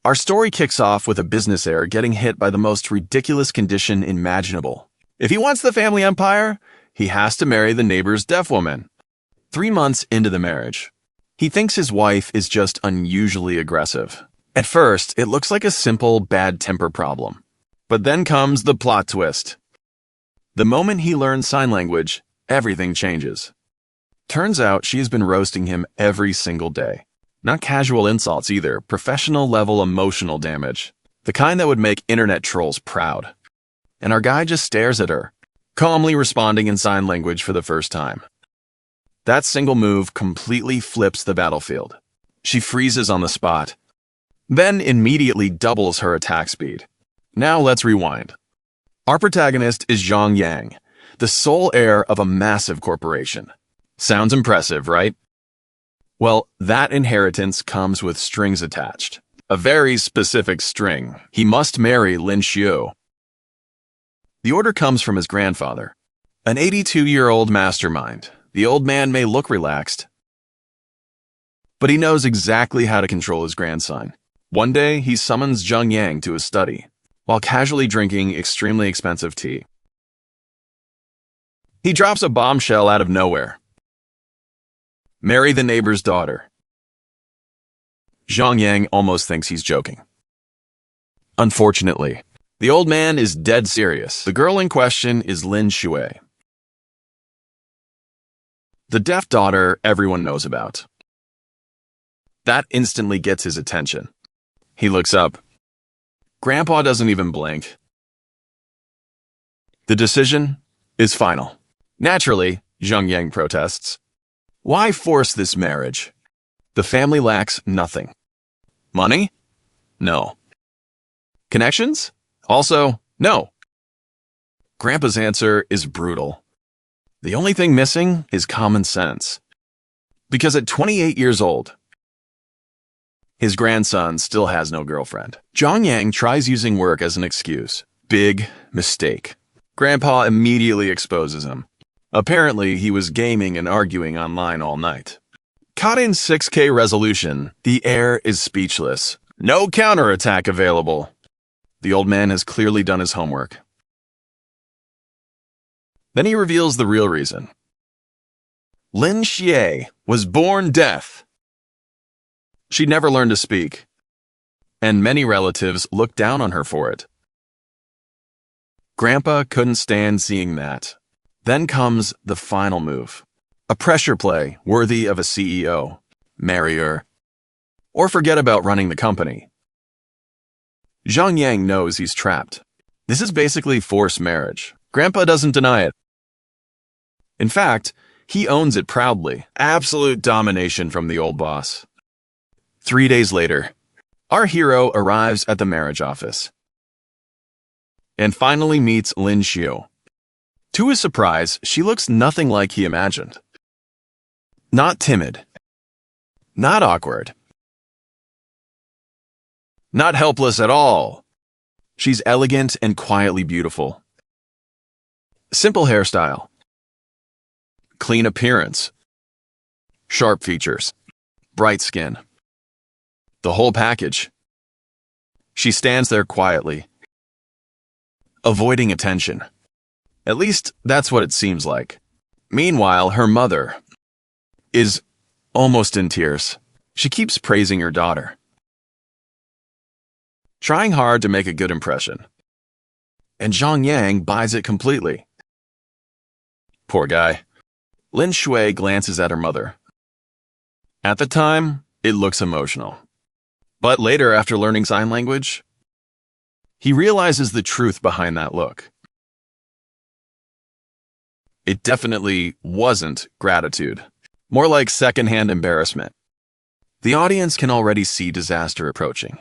Our story kicks off with a business heir getting hit by the most ridiculous condition imaginable. If he wants the family empire, he has to marry the neighbor's deaf woman. 3 months into the marriage, he thinks his wife is just unusually aggressive. At first, it looks like a simple bad temper problem. But then comes the plot twist. The moment he learns sign language, everything changes. Turns out she has been roasting him every single day. Not casual insults either, professional-level emotional damage. The kind that would make internet trolls proud. And our guy just stares at her, calmly responding in sign language for the first time. That single move completely flips the battlefield. She freezes on the spot, then immediately doubles her attack speed. Now let's rewind. Our protagonist is Zhang Yang, the sole heir of a massive corporation. Sounds impressive, right? Well, that inheritance comes with strings attached. A very specific string. He must marry Lin Xue. The order comes from his grandfather, an 82-year-old mastermind. The old man may look relaxed, but he knows exactly how to control his grandson. One day, he summons Zhang Yang to his study, while casually drinking extremely expensive tea. He drops a bombshell out of nowhere. Marry the neighbor's daughter. Zhang Yang almost thinks he's joking. Unfortunately, the old man is dead serious. The girl in question is Lin Xue, the deaf daughter everyone knows about. That instantly gets his attention. He looks up. Grandpa doesn't even blink. The decision is final. Naturally, Zhang Yang protests. Why force this marriage? The family lacks nothing. Money? No. Connections? Also, no. Grandpa's answer is brutal. The only thing missing is common sense. Because at 28 years old, his grandson still has no girlfriend. Zhang Yang tries using work as an excuse. Big mistake. Grandpa immediately exposes him. Apparently, he was gaming and arguing online all night. Caught in 6K resolution, the heir is speechless. No counterattack available. The old man has clearly done his homework. Then he reveals the real reason. Lin Xue was born deaf. She never learned to speak, and many relatives looked down on her for it. Grandpa couldn't stand seeing that. Then comes the final move. A pressure play worthy of a CEO. Marry her. Or forget about running the company. Zhang Yang knows he's trapped. This is basically forced marriage. Grandpa doesn't deny it. In fact, he owns it proudly. Absolute domination from the old boss. 3 days later, our hero arrives at the marriage office and finally meets Lin Xue. To his surprise, she looks nothing like he imagined. Not timid. Not awkward. Not helpless at all. She's elegant and quietly beautiful. Simple hairstyle. Clean appearance. Sharp features. Bright skin. The whole package. She stands there quietly, avoiding attention. At least, that's what it seems like. Meanwhile, her mother is almost in tears. She keeps praising her daughter, trying hard to make a good impression. And Zhang Yang buys it completely. Poor guy. Lin Xue glances at her mother. At the time, it looks emotional. But later, after learning sign language, he realizes the truth behind that look. It definitely wasn't gratitude. More like secondhand embarrassment. The audience can already see disaster approaching.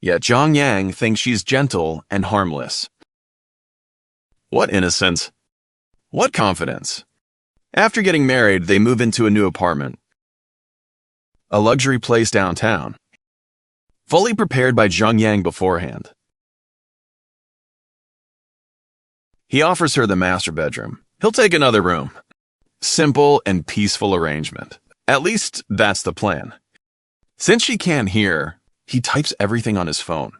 Yet Zhang Yang thinks she's gentle and harmless. What innocence? What confidence? After getting married, they move into a new apartment. A luxury place downtown. Fully prepared by Zhang Yang beforehand. He offers her the master bedroom. He'll take another room. Simple and peaceful arrangement. At least that's the plan. Since she can't hear, He types everything on his phone.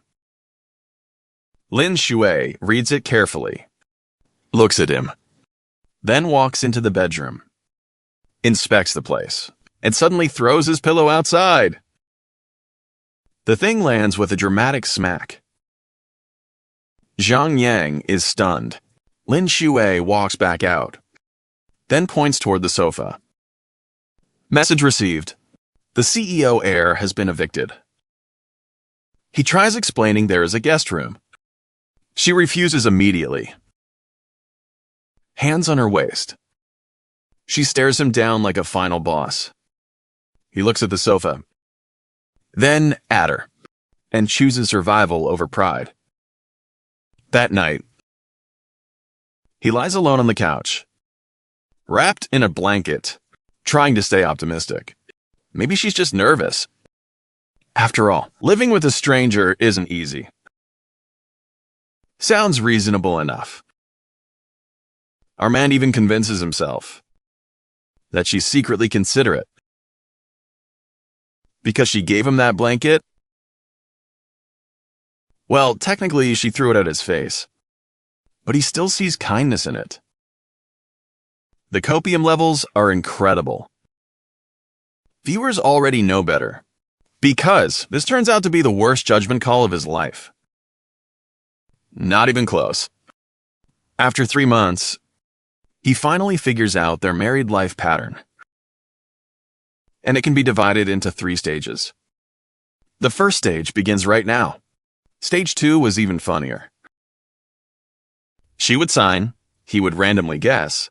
Lin Xue reads it carefully, looks at him, then walks into the bedroom, inspects the place, and suddenly throws his pillow outside. The thing lands with a dramatic smack. Zhang Yang is stunned. Lin Xue walks back out, then points toward the sofa. Message received. The CEO heir has been evicted. He tries explaining there is a guest room. She refuses immediately. Hands on her waist. She stares him down like a final boss. He looks at the sofa, then at her, and chooses survival over pride. That night, he lies alone on the couch, wrapped in a blanket, trying to stay optimistic. Maybe she's just nervous. After all, living with a stranger isn't easy. Sounds reasonable enough. Our man even convinces himself that she's secretly considerate. Because she gave him that blanket? Well, technically she threw it at his face, but he still sees kindness in it. The copium levels are incredible. Viewers already know better, because this turns out to be the worst judgment call of his life. Not even close. After 3 months, he finally figures out their married life pattern. And it can be divided into 3 stages. The first stage begins right now. Stage 2 was even funnier. She would sign, he would randomly guess,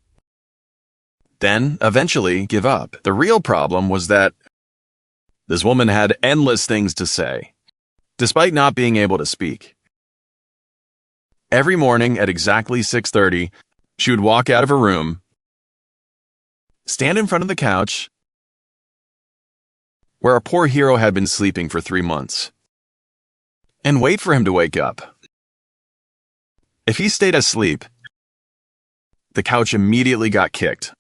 then eventually give up. The real problem was that this woman had endless things to say, despite not being able to speak. Every morning at exactly 6:30, she would walk out of her room, stand in front of the couch, where our poor hero had been sleeping for 3 months, and wait for him to wake up. If he stayed asleep, the couch immediately got kicked.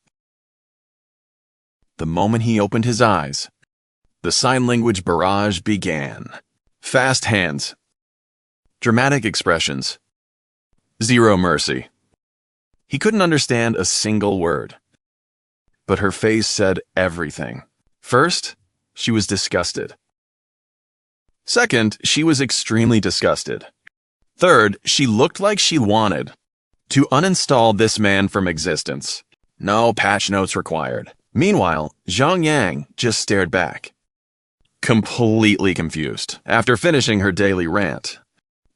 The moment he opened his eyes, the sign language barrage began. Fast hands, dramatic expressions, zero mercy. He couldn't understand a single word, but her face said everything. First, she was disgusted. Second, she was extremely disgusted. Third, she looked like she wanted to uninstall this man from existence. No patch notes required. Meanwhile, Zhang Yang just stared back, completely confused. After finishing her daily rant,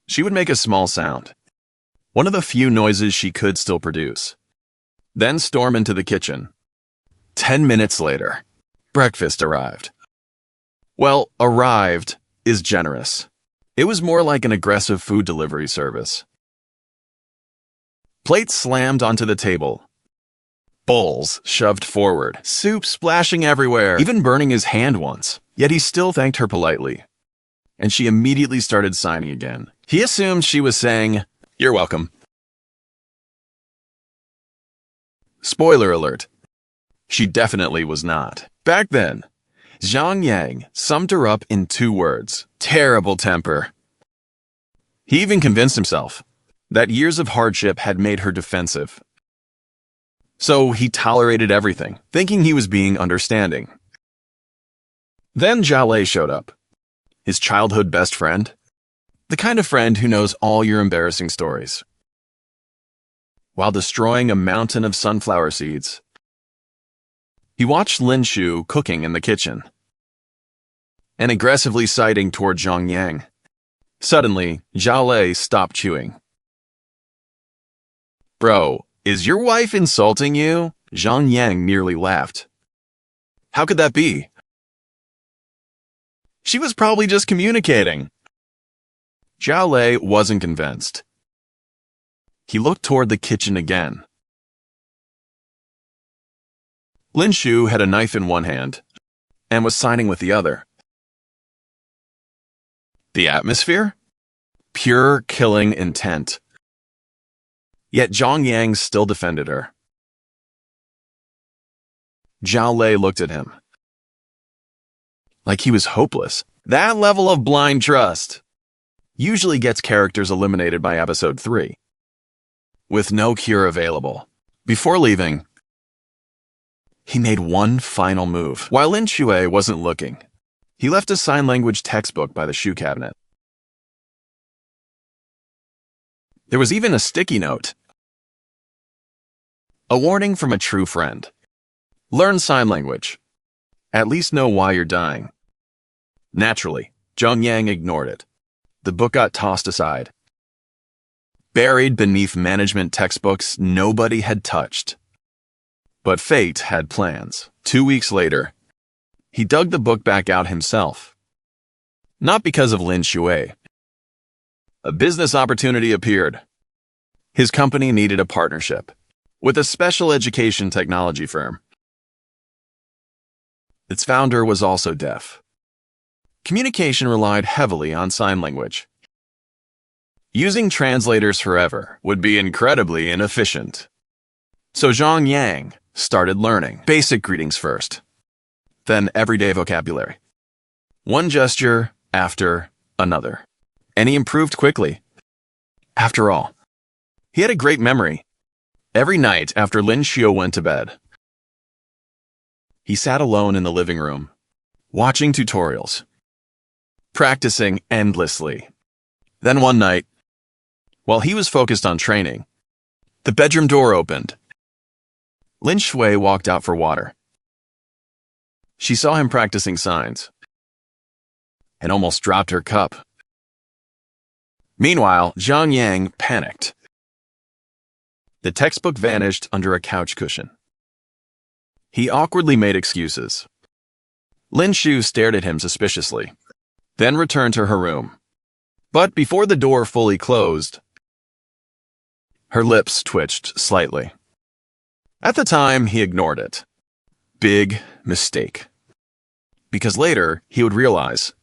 she would make a small sound, one of the few noises she could still produce, then storm into the kitchen. 10 minutes later, breakfast arrived. Well, arrived is generous. It was more like an aggressive food delivery service. Plates slammed onto the table, bowls shoved forward, soup splashing everywhere, even burning his hand once. Yet he still thanked her politely, and she immediately started signing again. He assumed she was saying, "You're welcome." Spoiler alert, she definitely was not. Back then, Zhang Yang summed her up in 2 words: terrible temper. He even convinced himself that years of hardship had made her defensive. So he tolerated everything, thinking he was being understanding. Then Gala showed up, his childhood best friend, the kind of friend who knows all your embarrassing stories. While destroying a mountain of sunflower seeds, he watched Lin Xue cooking in the kitchen and aggressively sighting toward Zhang Yang. Suddenly, Gala stopped chewing. "Bro, is your wife insulting you?" Zhang Yang nearly laughed. How could that be? She was probably just communicating. Gala wasn't convinced. He looked toward the kitchen again. Lin Xue had a knife in one hand and was signing with the other. The atmosphere? Pure killing intent. Yet Zhang Yang still defended her. Zhao Lei looked at him like he was hopeless. That level of blind trust usually gets characters eliminated by episode 3, with no cure available. Before leaving, he made one final move. While Lin Xue wasn't looking, he left a sign language textbook by the shoe cabinet. There was even a sticky note. A warning from a true friend. Learn sign language. At least know why you're dying. Naturally, Zhang Yang ignored it. The book got tossed aside. Buried beneath management textbooks nobody had touched. But fate had plans. 2 weeks later, he dug the book back out himself. Not because of Lin Xue. A business opportunity appeared. His company needed a partnership with a special education technology firm. Its founder was also deaf. Communication relied heavily on sign language. Using translators forever would be incredibly inefficient. So Zhang Yang started learning basic greetings first, then everyday vocabulary. One gesture after another. And he improved quickly. After all, he had a great memory. Every night after Lin Xue went to bed, he sat alone in the living room, watching tutorials, practicing endlessly. Then one night, while he was focused on training, the bedroom door opened. Lin Xue walked out for water. She saw him practicing signs and almost dropped her cup. Meanwhile, Zhang Yang panicked. The textbook vanished under a couch cushion. He awkwardly made excuses. Lin Xue stared at him suspiciously, then returned to her room. But before the door fully closed, her lips twitched slightly. At the time, he ignored it. Big mistake. Because later, he would realize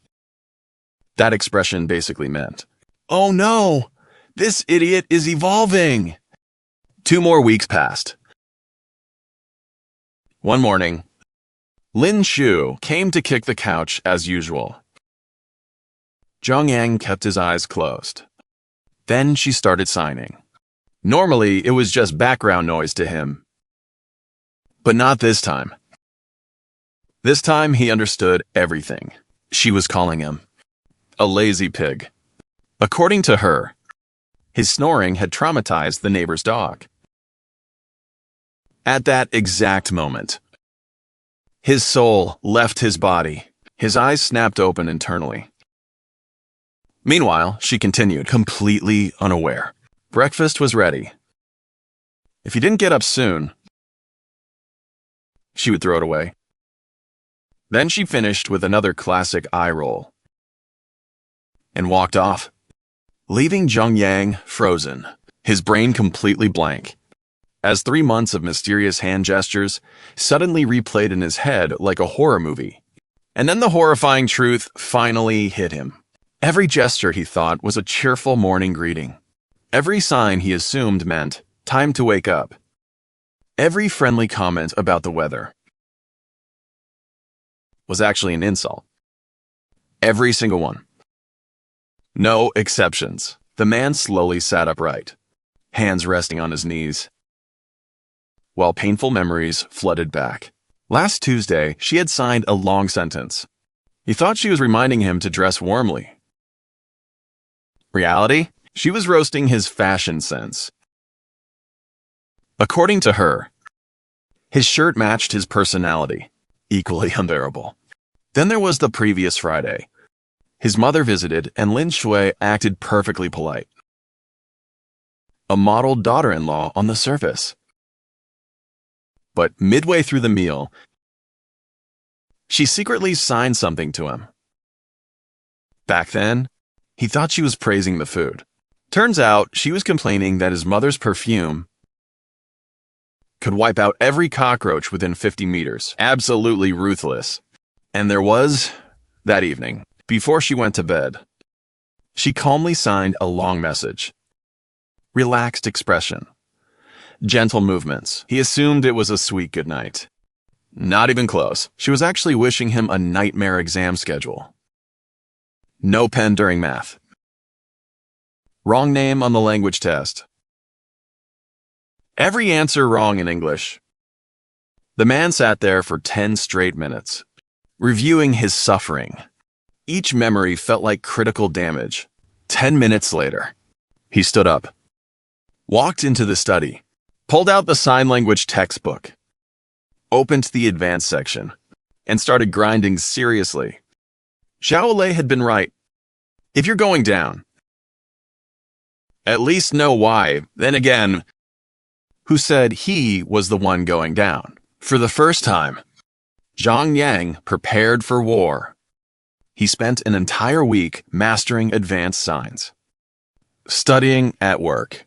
that expression basically meant, "Oh no, this idiot is evolving." 2 more weeks passed. One morning, Lin Xue came to kick the couch as usual. Zhang Yang kept his eyes closed. Then she started signing. Normally, it was just background noise to him. But not this time. This time, he understood everything. She was calling him a lazy pig. According to her, his snoring had traumatized the neighbor's dog. At that exact moment, his soul left his body. His eyes snapped open internally. Meanwhile, she continued, completely unaware. Breakfast was ready. If he didn't get up soon, she would throw it away. Then she finished with another classic eye roll and walked off, leaving Zhang Yang frozen, his brain completely blank, as 3 months of mysterious hand gestures suddenly replayed in his head like a horror movie. And then the horrifying truth finally hit him. Every gesture, he thought, was a cheerful morning greeting. Every sign he assumed meant, time to wake up. Every friendly comment about the weather was actually an insult. Every single one. No exceptions. The man slowly sat upright, hands resting on his knees, while painful memories flooded back. Last Tuesday, she had signed a long sentence. He thought she was reminding him to dress warmly. Reality? She was roasting his fashion sense. According to her, his shirt matched his personality, equally unbearable. Then there was the previous Friday. His mother visited, and Lin Xue acted perfectly polite. A modeled daughter-in-law on the surface. But midway through the meal, she secretly signed something to him. Back then, he thought she was praising the food. Turns out, she was complaining that his mother's perfume could wipe out every cockroach within 50 meters. Absolutely ruthless. And there was, that evening, before she went to bed, she calmly signed a long message. Relaxed expression. Gentle movements. He assumed it was a sweet goodnight. Not even close. She was actually wishing him a nightmare exam schedule. No pen during math. Wrong name on the language test. Every answer wrong in English. The man sat there for 10 straight minutes, reviewing his suffering. Each memory felt like critical damage. 10 minutes later, he stood up, walked into the study, pulled out the sign language textbook, opened the advanced section, and started grinding seriously. Xiaolei had been right. If you're going down, at least know why. Then again, who said he was the one going down? For the first time, Zhang Yang prepared for war. He spent an entire week mastering advanced signs, studying at work,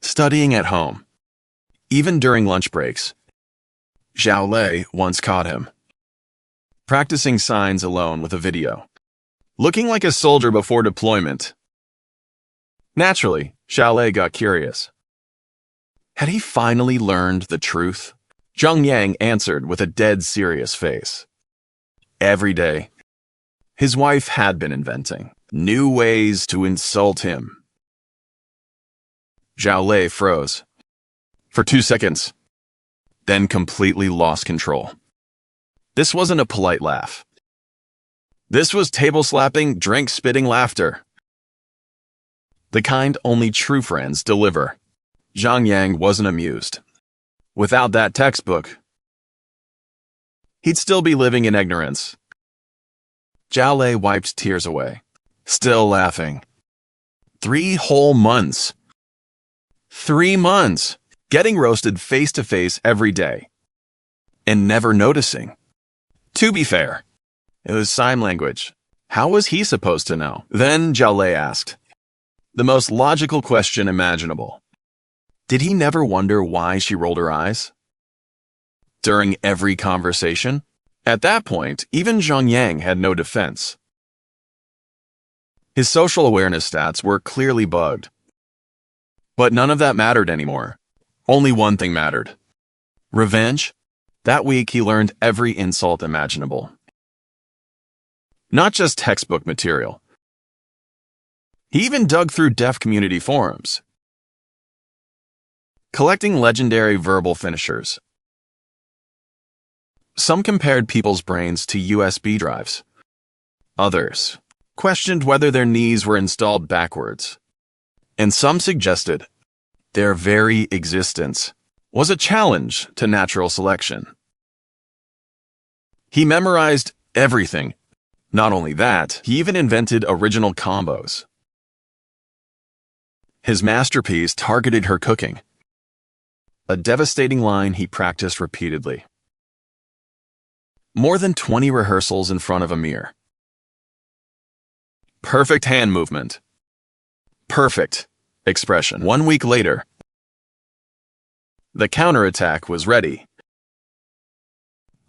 studying at home, even during lunch breaks. Xiaolei once caught him practicing signs alone with a video, looking like a soldier before deployment. Naturally, Xiaolei got curious. Had he finally learned the truth? Zhang Yang answered with a dead serious face. Every day, his wife had been inventing new ways to insult him. Xiaolei froze for 2 seconds, then completely lost control. This wasn't a polite laugh. This was table-slapping, drink-spitting laughter. The kind only true friends deliver. Zhang Yang wasn't amused. Without that textbook, he'd still be living in ignorance. Xiaolei wiped tears away, still laughing. 3 whole months. 3 months, getting roasted face-to-face every day, and never noticing. To be fair, it was sign language. How was he supposed to know? Then Xiaolei asked the most logical question imaginable. Did he never wonder why she rolled her eyes during every conversation? At that point, even Zhang Yang had no defense. His social awareness stats were clearly bugged. But none of that mattered anymore. Only one thing mattered. Revenge. That week, he learned every insult imaginable. Not just textbook material. He even dug through deaf community forums, collecting legendary verbal finishers. Some compared people's brains to USB drives. Others questioned whether their knees were installed backwards. And some suggested their very existence was a challenge to natural selection. He memorized everything. Not only that, he even invented original combos. His masterpiece targeted her cooking, a devastating line he practiced repeatedly. More than 20 rehearsals in front of a mirror. Perfect hand movement. Perfect expression. 1 week later, the counterattack was ready.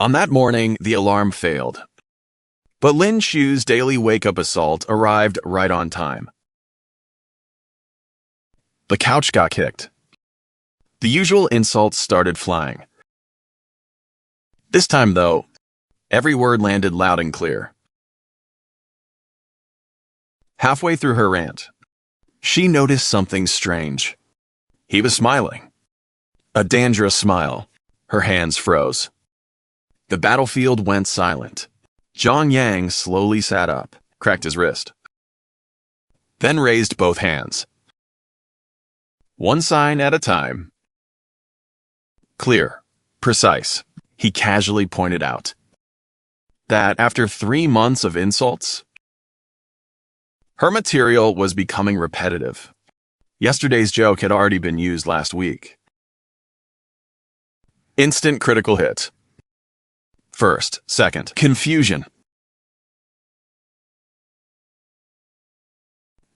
On that morning, the alarm failed. But Lin Xue's daily wake-up assault arrived right on time. The couch got kicked. The usual insults started flying. This time, though, every word landed loud and clear. Halfway through her rant, she noticed something strange. He was smiling. A dangerous smile. Her hands froze. The battlefield went silent. Zhang Yang slowly sat up, cracked his wrist, then raised both hands. One sign at a time. Clear, precise, he casually pointed out that after 3 months of insults, her material was becoming repetitive. Yesterday's joke had already been used last week. Instant critical hit. First, second, confusion.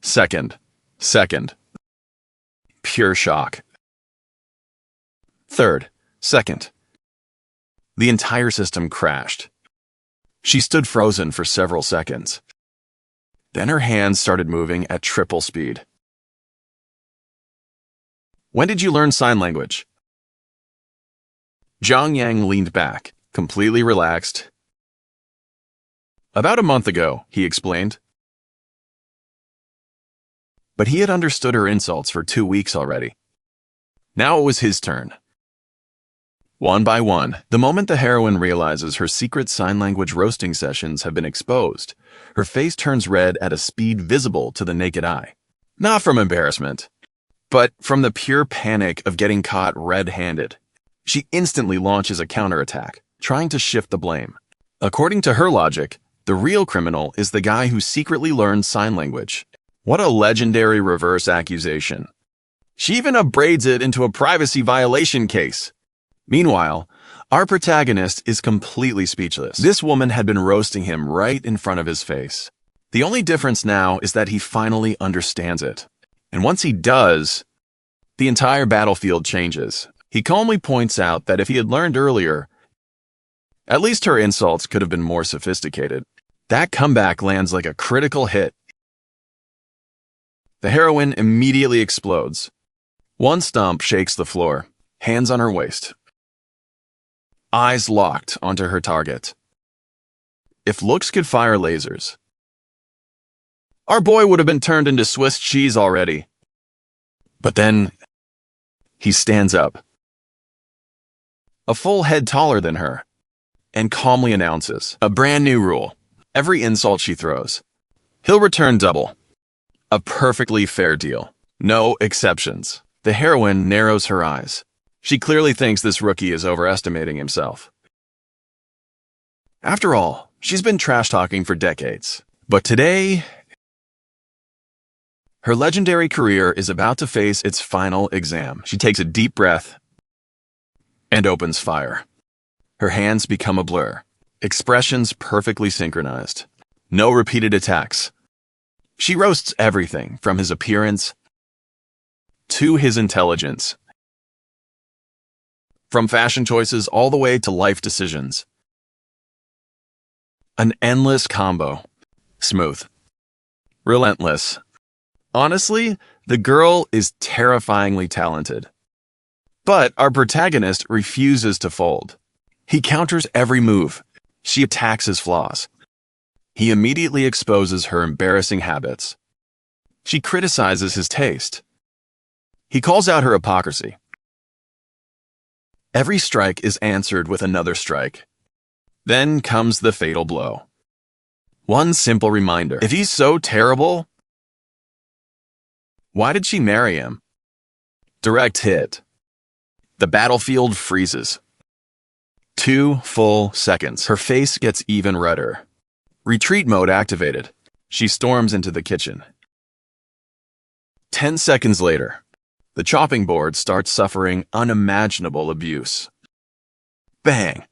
Second, pure shock. Third, second. The entire system crashed. She stood frozen for several seconds. Then her hands started moving at triple speed. When did you learn sign language? Zhang Yang leaned back, completely relaxed. About a month ago, he explained. But he had understood her insults for 2 weeks already. Now it was his turn. One by one, the moment the heroine realizes her secret sign language roasting sessions have been exposed, her face turns red at a speed visible to the naked eye. Not from embarrassment, but from the pure panic of getting caught red-handed. She instantly launches a counterattack, trying to shift the blame. According to her logic, the real criminal is the guy who secretly learned sign language. What a legendary reverse accusation. She even upbraids it into a privacy violation case. Meanwhile, our protagonist is completely speechless. This woman had been roasting him right in front of his face. The only difference now is that he finally understands it. And once he does, the entire battlefield changes. He calmly points out that if he had learned earlier, at least her insults could have been more sophisticated. That comeback lands like a critical hit. The heroine immediately explodes. One stomp shakes the floor, hands on her waist. Eyes locked onto her target. If looks could fire lasers, our boy would have been turned into Swiss cheese already. But then, he stands up, a full head taller than her, and calmly announces a brand new rule. Every insult she throws, he'll return double. A perfectly fair deal. No exceptions. The heroine narrows her eyes. She clearly thinks this rookie is overestimating himself. After all, she's been trash-talking for decades. But today, her legendary career is about to face its final exam. She takes a deep breath and opens fire. Her hands become a blur, expressions perfectly synchronized. No repeated attacks. She roasts everything from his appearance to his intelligence. From fashion choices all the way to life decisions. An endless combo. Smooth. Relentless. Honestly, the girl is terrifyingly talented. But our protagonist refuses to fold. He counters every move. She attacks his flaws. He immediately exposes her embarrassing habits. She criticizes his taste. He calls out her hypocrisy. Every strike is answered with another strike. Then comes the fatal blow. One simple reminder. If he's so terrible, why did she marry him? Direct hit. The battlefield freezes. 2 full seconds. Her face gets even redder. Retreat mode activated. She storms into the kitchen. 10 seconds later, the chopping board starts suffering unimaginable abuse. Bang.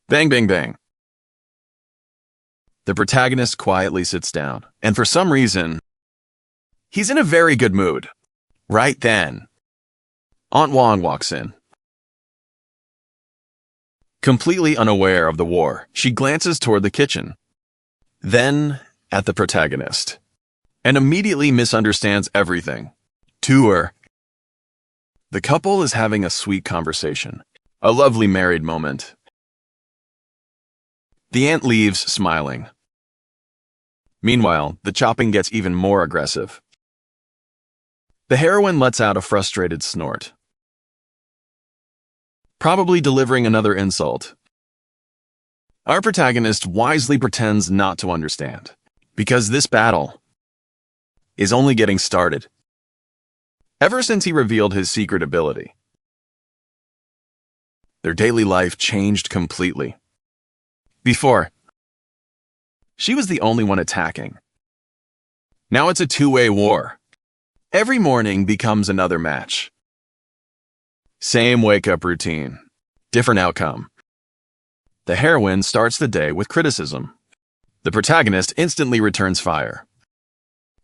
Bang, bang, bang. The protagonist quietly sits down, and for some reason, he's in a very good mood. Right then, Aunt Wong walks in. Completely unaware of the war, she glances toward the kitchen, then at the protagonist, and immediately misunderstands everything. To her, the couple is having a sweet conversation, a lovely married moment. The aunt leaves smiling. Meanwhile, the chopping gets even more aggressive. The heroine lets out a frustrated snort, probably delivering another insult. Our protagonist wisely pretends not to understand, because this battle is only getting started. Ever since he revealed his secret ability, their daily life changed completely. Before, she was the only one attacking. Now it's a two-way war. Every morning becomes another match. Same wake-up routine, different outcome. The heroine starts the day with criticism. The protagonist instantly returns fire.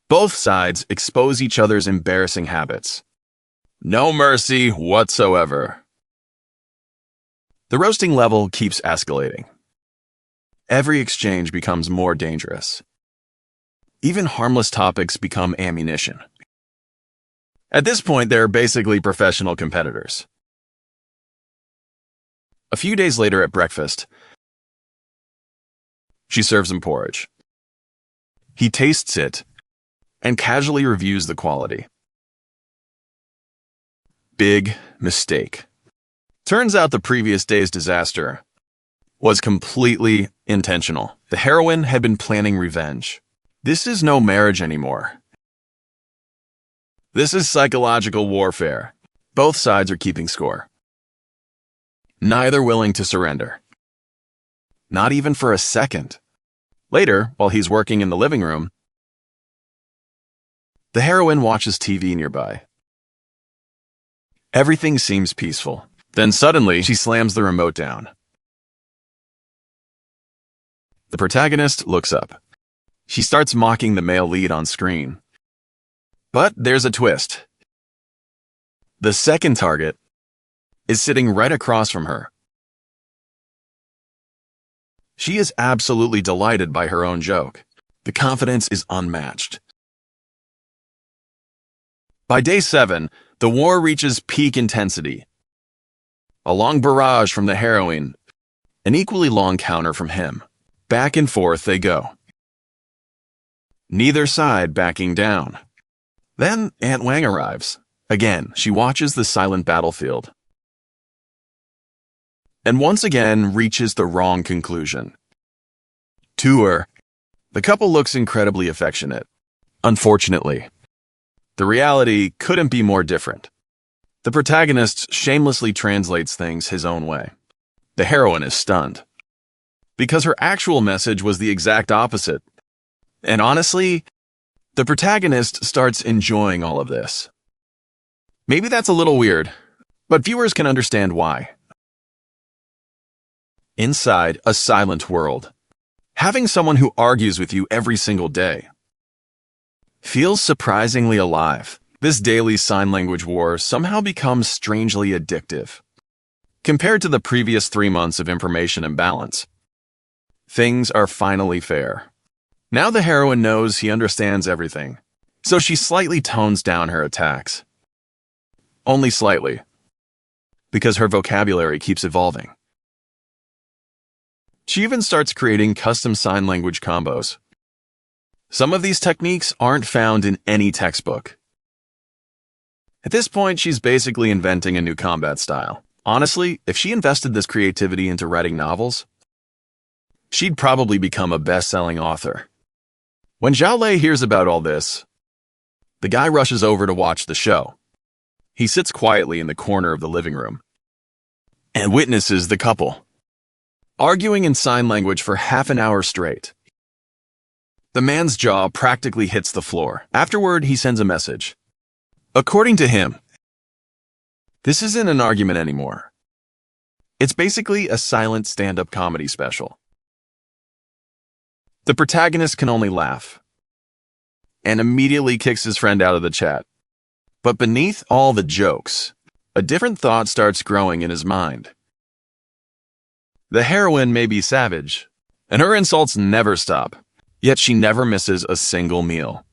Both sides expose each other's embarrassing habits. No mercy whatsoever. The roasting level keeps escalating. Every exchange becomes more dangerous. Even harmless topics become ammunition. At this point, they're basically professional competitors. A few days later at breakfast, she serves him porridge. He tastes it and casually reviews the quality. Big mistake. Turns out the previous day's disaster was completely intentional. The heroine had been planning revenge. This is no marriage anymore. This is psychological warfare. Both sides are keeping score. Neither willing to surrender. Not even for a second. Later, while he's working in the living room, the heroine watches TV nearby. Everything seems peaceful. Then suddenly, she slams the remote down. The protagonist looks up. She starts mocking the male lead on screen. But there's a twist. The second target is sitting right across from her. She is absolutely delighted by her own joke. The confidence is unmatched. By day 7, the war reaches peak intensity. A long barrage from the heroine, an equally long counter from him. Back and forth they go. Neither side backing down. Then Aunt Wang arrives. Again, she watches the silent battlefield. And once again reaches the wrong conclusion. To her, the couple looks incredibly affectionate. Unfortunately, the reality couldn't be more different. The protagonist shamelessly translates things his own way. The heroine is stunned, because her actual message was the exact opposite. And honestly, the protagonist starts enjoying all of this. Maybe that's a little weird, but viewers can understand why. Inside a silent world, having someone who argues with you every single day feels surprisingly alive. This daily sign language war somehow becomes strangely addictive. Compared to the previous 3 months of information imbalance, things are finally fair. Now the heroine knows he understands everything, so she slightly tones down her attacks. Only slightly, because her vocabulary keeps evolving. She even starts creating custom sign language combos. Some of these techniques aren't found in any textbook. At this point, she's basically inventing a new combat style. Honestly, if she invested this creativity into writing novels, she'd probably become a best-selling author. When Zhao Lei hears about all this, the guy rushes over to watch the show. He sits quietly in the corner of the living room and witnesses the couple arguing in sign language for half an hour straight. The man's jaw practically hits the floor. Afterward, he sends a message. According to him, this isn't an argument anymore. It's basically a silent stand-up comedy special. The protagonist can only laugh and immediately kicks his friend out of the chat. But beneath all the jokes, a different thought starts growing in his mind. The heroine may be savage, and her insults never stop, yet she never misses a single meal.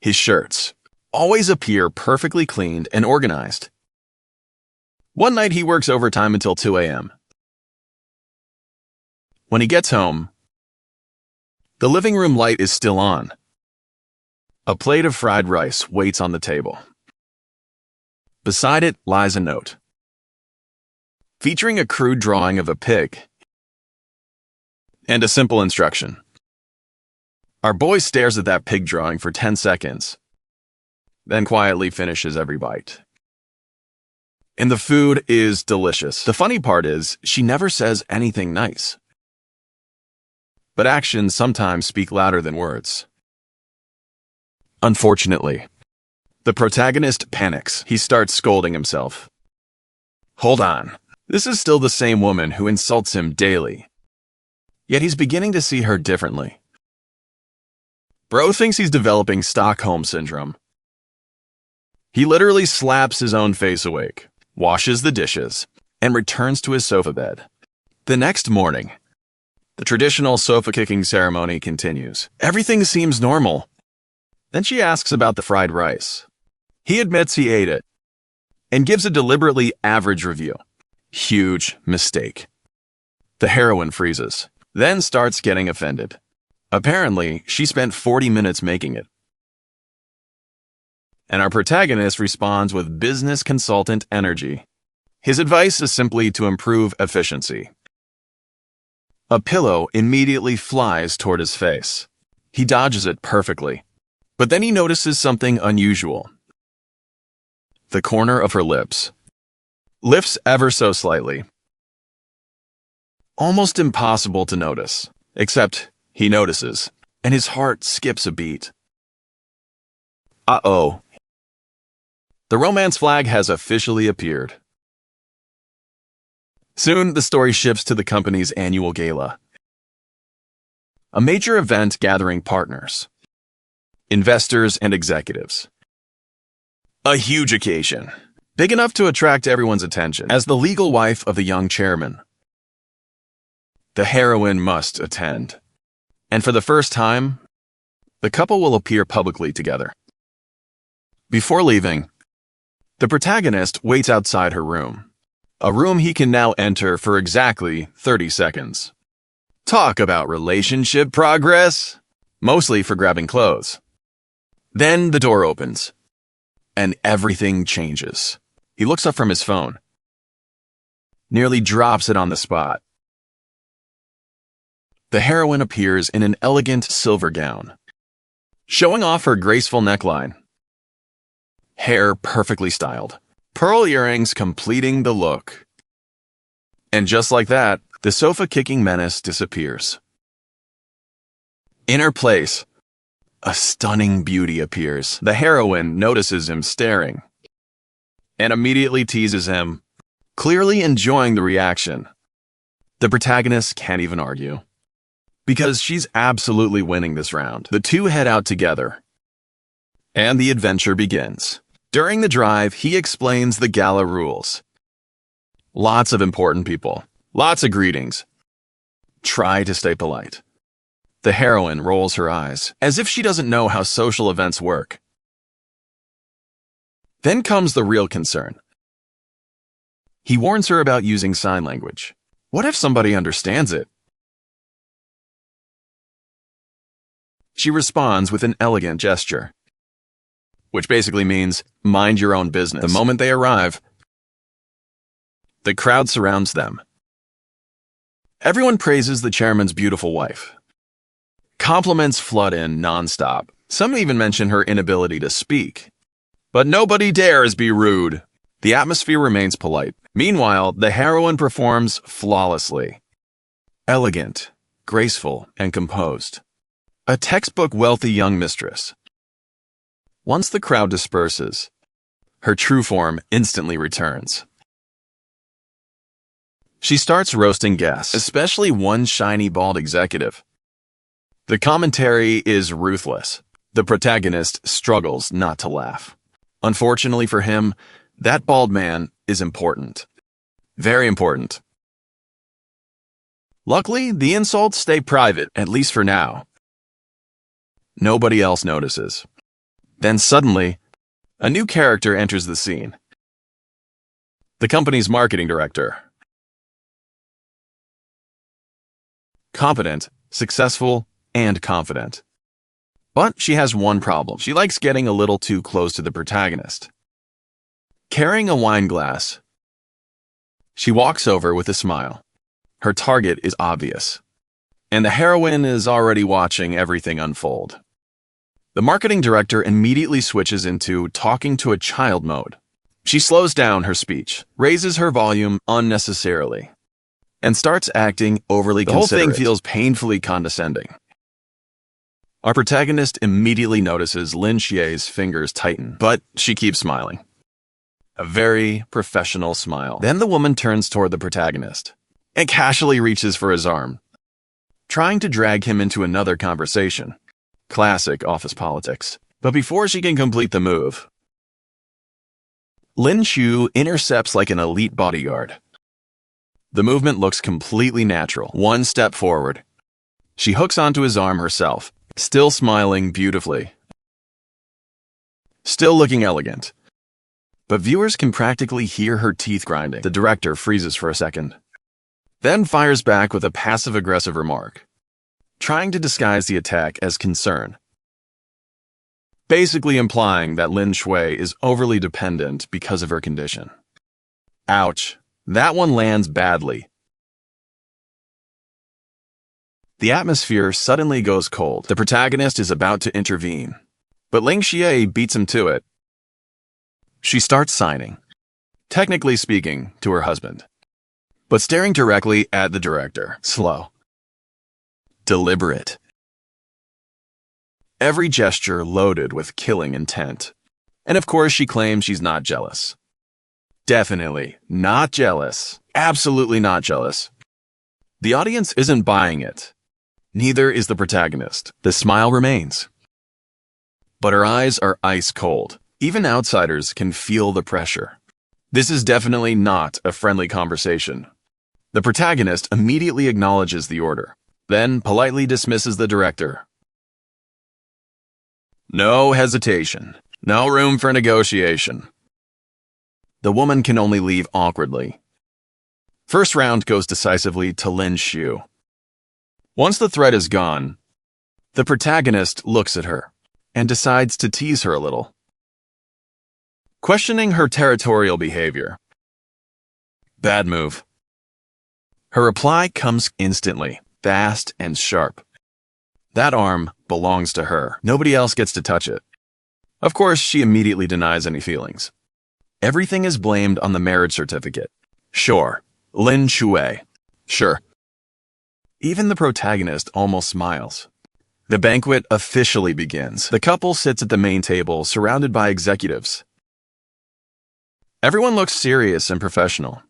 His shirts always appear perfectly cleaned and organized. One night he works overtime until 2 a.m. When he gets home, the living room light is still on. A plate of fried rice waits on the table. Beside it lies a note, featuring a crude drawing of a pig and a simple instruction. Our boy stares at that pig drawing for 10 seconds, then quietly finishes every bite. And the food is delicious. The funny part is, she never says anything nice. But actions sometimes speak louder than words. Unfortunately, the protagonist panics. He starts scolding himself. Hold on, this is still the same woman who insults him daily. Yet he's beginning to see her differently. Bro thinks he's developing Stockholm Syndrome. He literally slaps his own face awake, washes the dishes, and returns to his sofa bed. The next morning, the traditional sofa-kicking ceremony continues. Everything seems normal. Then she asks about the fried rice. He admits he ate it and gives a deliberately average review. Huge mistake. The heroine freezes, then starts getting offended. Apparently, she spent 40 minutes making it. and our protagonist responds with business consultant energy. His advice is simply to improve efficiency. A pillow immediately flies toward his face. He dodges it perfectly, but then he notices something unusual. The corner of her lips lifts ever so slightly. Almost impossible to notice, except he notices, and his heart skips a beat. Uh-oh. The romance flag has officially appeared. Soon, the story shifts to the company's annual gala. A major event gathering partners, investors, and executives. A huge occasion, big enough to attract everyone's attention. As the legal wife of the young chairman, the heroine must attend. And for the first time, the couple will appear publicly together. Before leaving, the protagonist waits outside her room. A room he can now enter for exactly 30 seconds. Talk about relationship progress, mostly for grabbing clothes. Then the door opens, and everything changes. He looks up from his phone, nearly drops it on the spot. The heroine appears in an elegant silver gown, showing off her graceful neckline. Hair perfectly styled. Pearl earrings completing the look. And just like that, the sofa-kicking menace disappears. In her place, a stunning beauty appears. The heroine notices him staring and immediately teases him, clearly enjoying the reaction. The protagonist can't even argue, because she's absolutely winning this round. The two head out together, and the adventure begins. During the drive, he explains the gala rules. Lots of important people, lots of greetings. Try to stay polite. The heroine rolls her eyes, as if she doesn't know how social events work. Then comes the real concern. He warns her about using sign language. What if somebody understands it? She responds with an elegant gesture, which basically means, mind your own business. The moment they arrive, the crowd surrounds them. Everyone praises the chairman's beautiful wife. Compliments flood in nonstop. Some even mention her inability to speak. But nobody dares be rude. The atmosphere remains polite. Meanwhile, the heroine performs flawlessly. Elegant, graceful, and composed. A textbook wealthy young mistress. Once the crowd disperses, her true form instantly returns. She starts roasting guests, especially one shiny bald executive. The commentary is ruthless. The protagonist struggles not to laugh. Unfortunately for him, that bald man is important. Very important. Luckily, the insults stay private, at least for now. Nobody else notices. Then suddenly, a new character enters the scene. The company's marketing director. Competent, successful, and confident. But she has one problem. She likes getting a little too close to the protagonist. Carrying a wine glass, she walks over with a smile. Her target is obvious, and the heroine is already watching everything unfold. The marketing director immediately switches into talking to a child mode. She slows down her speech, raises her volume unnecessarily, and starts acting overly considerate. The whole thing feels painfully condescending. Our protagonist immediately notices Lin Xue's fingers tighten, but she keeps smiling. A very professional smile. Then the woman turns toward the protagonist and casually reaches for his arm, trying to drag him into another conversation. Classic office politics. But before she can complete the move, Lin Xue intercepts like an elite bodyguard. The movement looks completely natural. One step forward. She hooks onto his arm herself, still smiling beautifully. Still looking elegant. But viewers can practically hear her teeth grinding. The director freezes for a second, then fires back with a passive-aggressive remark, trying to disguise the attack as concern. basically implying that Lin Xue is overly dependent because of her condition. Ouch, that one lands badly. The atmosphere suddenly goes cold. The protagonist is about to intervene, but Lin Xue beats him to it. She starts signing, technically speaking, to her husband, but staring directly at the director. Slow. Deliberate. Every gesture loaded with killing intent. And of course she claims she's not jealous. Definitely not jealous. Absolutely not jealous. The audience isn't buying it. Neither is the protagonist. The smile remains. But her eyes are ice cold. Even outsiders can feel the pressure. This is definitely not a friendly conversation. The protagonist immediately acknowledges the order, then politely dismisses the director. No hesitation. No room for negotiation. The woman can only leave awkwardly. First round goes decisively to Lin Xue. Once the threat is gone, the protagonist looks at her and decides to tease her a little, questioning her territorial behavior. Bad move. Her reply comes instantly, fast and sharp. That arm belongs to her. Nobody else gets to touch it. Of course, she immediately denies any feelings. Everything is blamed on the marriage certificate. Sure. Lin Xue. Sure. Even the protagonist almost smiles. The banquet officially begins. The couple sits at the main table, surrounded by executives. Everyone looks serious and professional.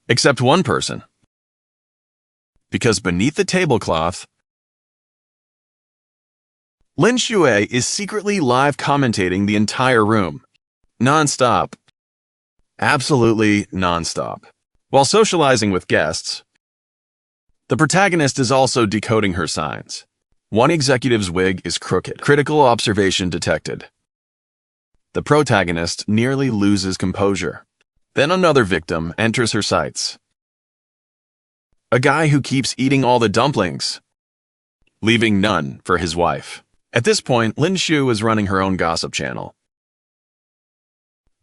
Except one person. Because beneath the tablecloth, Lin Xue is secretly live commentating the entire room. Non-stop. Absolutely non-stop. While socializing with guests, the protagonist is also decoding her signs. One executive's wig is crooked. Critical observation detected. The protagonist nearly loses composure. Then another victim enters her sights. A guy who keeps eating all the dumplings, leaving none for his wife. At this point, Lin Xue is running her own gossip channel.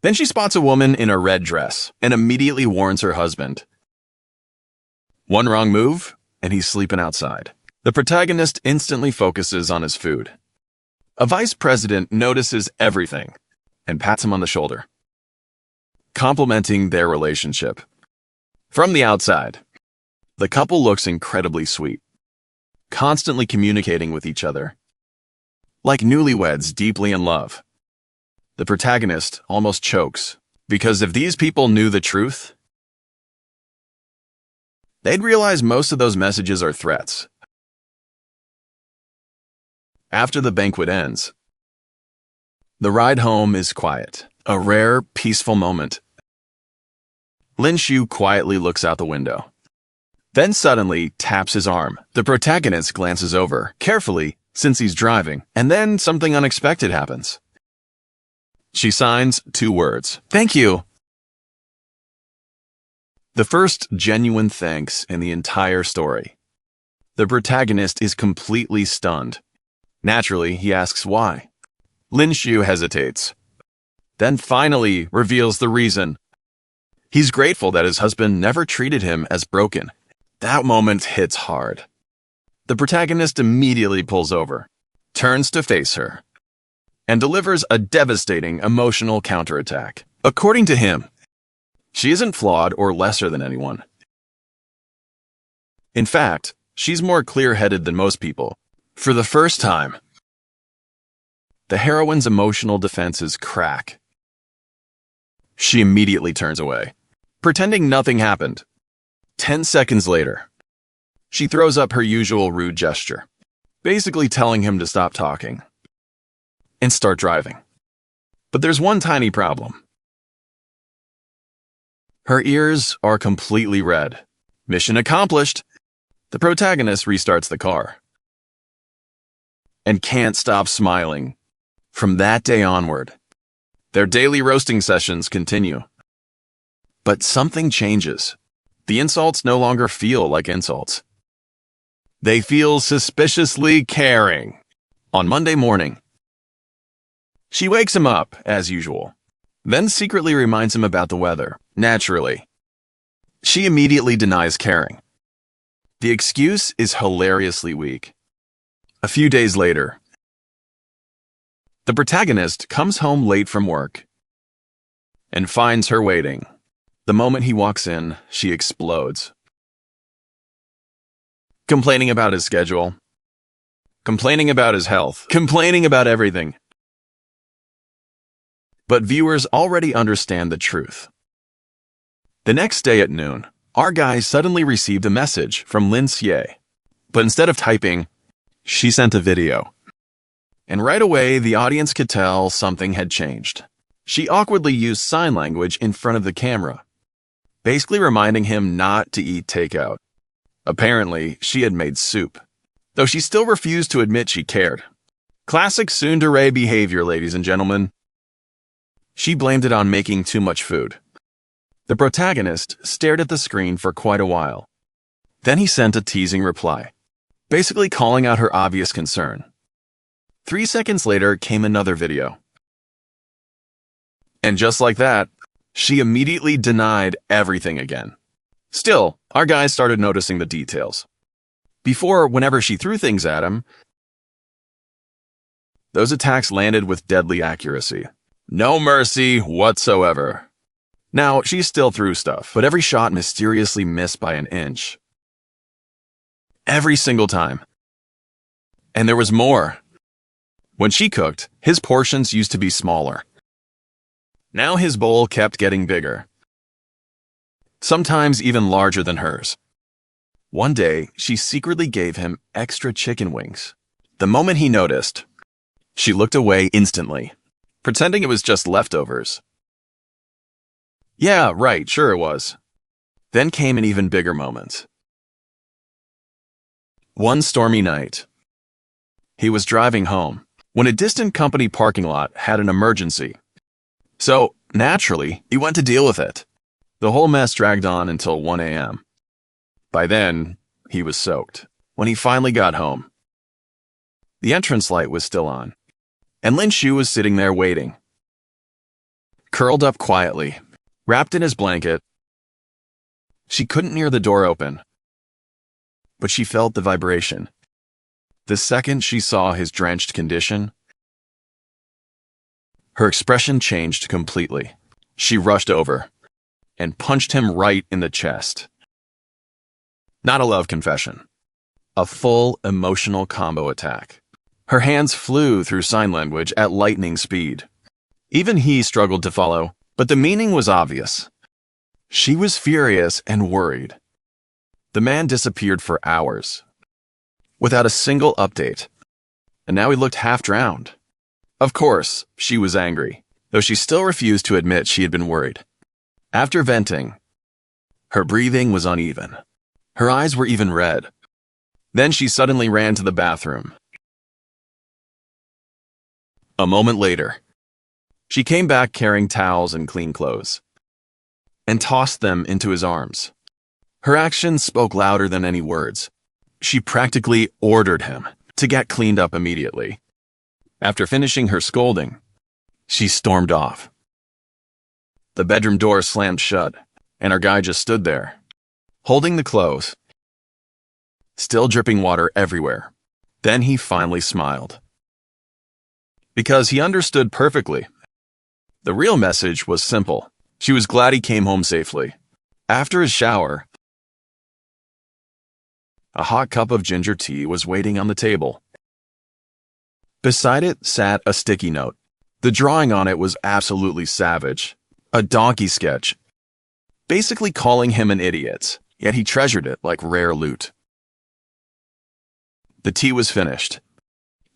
Then she spots a woman in a red dress and immediately warns her husband. One wrong move, and he's sleeping outside. The protagonist instantly focuses on his food. A vice president notices everything and pats him on the shoulder, complimenting their relationship. From the outside, the couple looks incredibly sweet, constantly communicating with each other, like newlyweds deeply in love. The protagonist almost chokes, because if these people knew the truth, they'd realize most of those messages are threats. After the banquet ends, the ride home is quiet, a rare, peaceful moment. Lin Xue quietly looks out the window, then suddenly taps his arm. The protagonist glances over, carefully, since he's driving, and then something unexpected happens. She signs 2 words. Thank you. The first genuine thanks in the entire story. The protagonist is completely stunned. Naturally, he asks why. Lin Xue hesitates, then finally reveals the reason. He's grateful that his husband never treated him as broken. That moment hits hard. The protagonist immediately pulls over, turns to face her, and delivers a devastating emotional counterattack. According to him, she isn't flawed or lesser than anyone. In fact, she's more clear-headed than most people. For the first time, the heroine's emotional defenses crack. She immediately turns away, pretending nothing happened. 10 seconds later, she throws up her usual rude gesture, basically telling him to stop talking and start driving. But there's one tiny problem. Her ears are completely red. Mission accomplished. The protagonist restarts the car and can't stop smiling. From that day onward, their daily roasting sessions continue. But something changes. The insults no longer feel like insults. They feel suspiciously caring. On Monday morning, she wakes him up, as usual, then secretly reminds him about the weather. Naturally, she immediately denies caring. The excuse is hilariously weak. A few days later, the protagonist comes home late from work and finds her waiting. The moment he walks in, she explodes. Complaining about his schedule, complaining about his health, complaining about everything. But viewers already understand the truth. The next day at noon, our guy suddenly received a message from Lin Xue. But instead of typing, she sent a video. And right away, the audience could tell something had changed. She awkwardly used sign language in front of the camera, basically reminding him not to eat takeout. Apparently, she had made soup, though she still refused to admit she cared. Classic Tsundere behavior, ladies and gentlemen. She blamed it on making too much food. The protagonist stared at the screen for quite a while. Then he sent a teasing reply, basically calling out her obvious concern. 3 seconds later came another video. And just like that, she immediately denied everything again. Still, our guys started noticing the details. Before, whenever she threw things at him, those attacks landed with deadly accuracy. No mercy whatsoever. Now, she still threw stuff, but every shot mysteriously missed by an inch. Every single time. And there was more. When she cooked, his portions used to be smaller. Now his bowl kept getting bigger, sometimes even larger than hers. One day, she secretly gave him extra chicken wings. The moment he noticed, she looked away instantly, pretending it was just leftovers. Yeah, right, sure it was. Then came an even bigger moment. One stormy night, he was driving home when a distant company parking lot had an emergency. So, naturally, he went to deal with it. The whole mess dragged on until 1 a.m. By then, he was soaked. When he finally got home, the entrance light was still on, and Lin Xue was sitting there waiting. Curled up quietly, wrapped in his blanket. She couldn't hear the door open, but she felt the vibration. The second she saw his drenched condition, her expression changed completely. She rushed over and punched him right in the chest. Not a love confession. A full emotional combo attack. Her hands flew through sign language at lightning speed. Even he struggled to follow, but the meaning was obvious. She was furious and worried. The man disappeared for hours, without a single update, and now he looked half drowned. Of course, she was angry, though she still refused to admit she had been worried. After venting, her breathing was uneven. Her eyes were even red. Then she suddenly ran to the bathroom. A moment later, she came back carrying towels and clean clothes, and tossed them into his arms. Her actions spoke louder than any words. She practically ordered him to get cleaned up immediately. After finishing her scolding, she stormed off. The bedroom door slammed shut, and our guy just stood there, holding the clothes, still dripping water everywhere. Then he finally smiled. Because he understood perfectly. The real message was simple. She was glad he came home safely. After his shower, a hot cup of ginger tea was waiting on the table. Beside it sat a sticky note. The drawing on it was absolutely savage. A donkey sketch, basically calling him an idiot, yet he treasured it like rare loot. The tea was finished.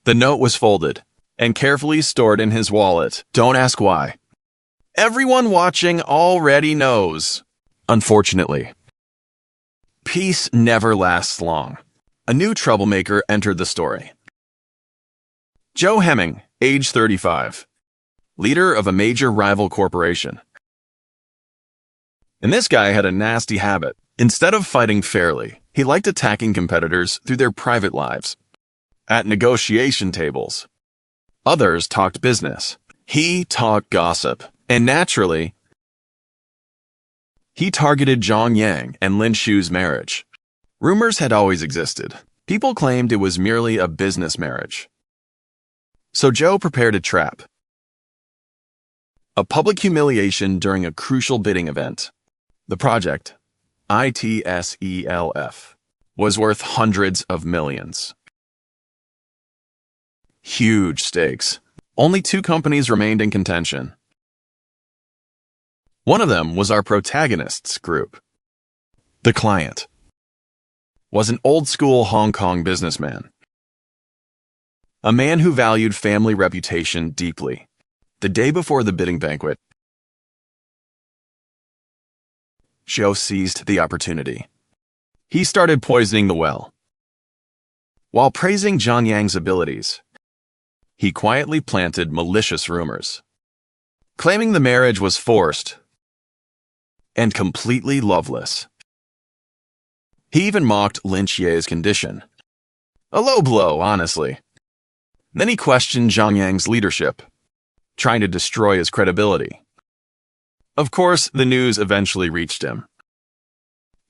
The note was folded and carefully stored in his wallet. Don't ask why. Everyone watching already knows. Unfortunately, peace never lasts long. A new troublemaker entered the story. Joe Hemming, age 35, leader of a major rival corporation. And this guy had a nasty habit. Instead of fighting fairly, he liked attacking competitors through their private lives. at negotiation tables. Others talked business. He talked gossip. And naturally, he targeted Zhang Yang and Lin Xue's marriage. Rumors had always existed. People claimed it was merely a business marriage. So Zhou prepared a trap. A public humiliation during a crucial bidding event. The project, ITSELF, was worth hundreds of millions. Huge stakes. Only 2 companies remained in contention. One of them was our protagonist's group. The client was an old-school Hong Kong businessman. A man who valued family reputation deeply. The day before the bidding banquet, Zhou seized the opportunity. He started poisoning the well. While praising Zhang Yang's abilities, he quietly planted malicious rumors, claiming the marriage was forced and completely loveless. He even mocked Lin Xue's condition. A low blow, honestly. Then he questioned Zhang Yang's leadership, trying to destroy his credibility. Of course, the news eventually reached him,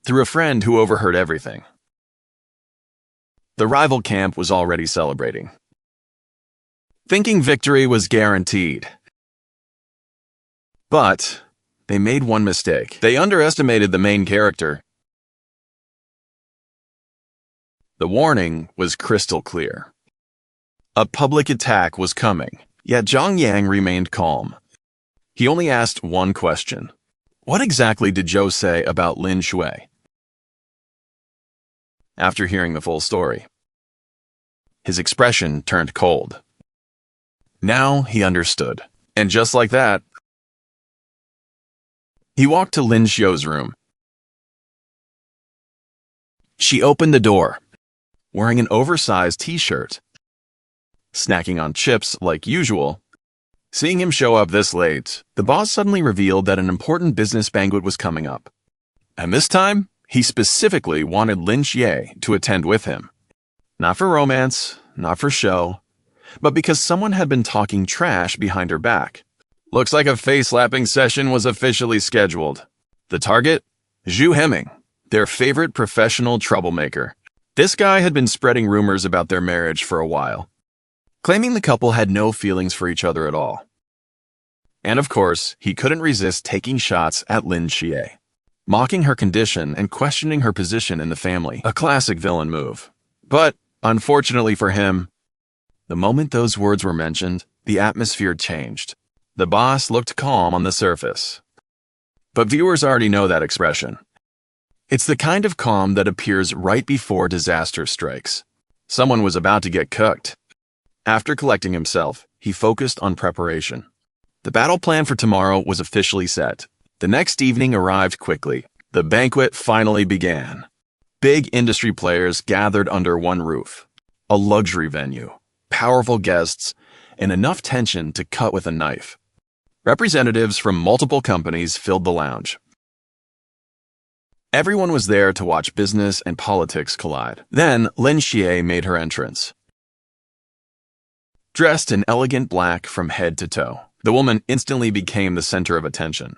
through a friend who overheard everything. The rival camp was already celebrating, thinking victory was guaranteed. But they made one mistake. They underestimated the main character. The warning was crystal clear. A public attack was coming, yet Zhang Yang remained calm. He only asked one question. What exactly did Zhou say about Lin Xue? After hearing the full story, his expression turned cold. Now he understood, and just like that, he walked to Lin Xue's room. She opened the door, wearing an oversized t-shirt, snacking on chips like usual. Seeing him show up this late, the boss suddenly revealed that an important business banquet was coming up. And this time, he specifically wanted Lin Xue to attend with him. Not for romance, not for show, but because someone had been talking trash behind her back. Looks like a face-slapping session was officially scheduled. The target? Zhu Hemming, their favorite professional troublemaker. This guy had been spreading rumors about their marriage for a while, claiming the couple had no feelings for each other at all. And of course, he couldn't resist taking shots at Lin Xue, mocking her condition and questioning her position in the family. A classic villain move. But, unfortunately for him, the moment those words were mentioned, the atmosphere changed. The boss looked calm on the surface. But viewers already know that expression. It's the kind of calm that appears right before disaster strikes. Someone was about to get cooked. After collecting himself, he focused on preparation. The battle plan for tomorrow was officially set. The next evening arrived quickly. The banquet finally began. Big industry players gathered under one roof. A luxury venue, powerful guests, and enough tension to cut with a knife. Representatives from multiple companies filled the lounge. Everyone was there to watch business and politics collide. Then Lin Xue made her entrance. Dressed in elegant black from head to toe, the woman instantly became the center of attention.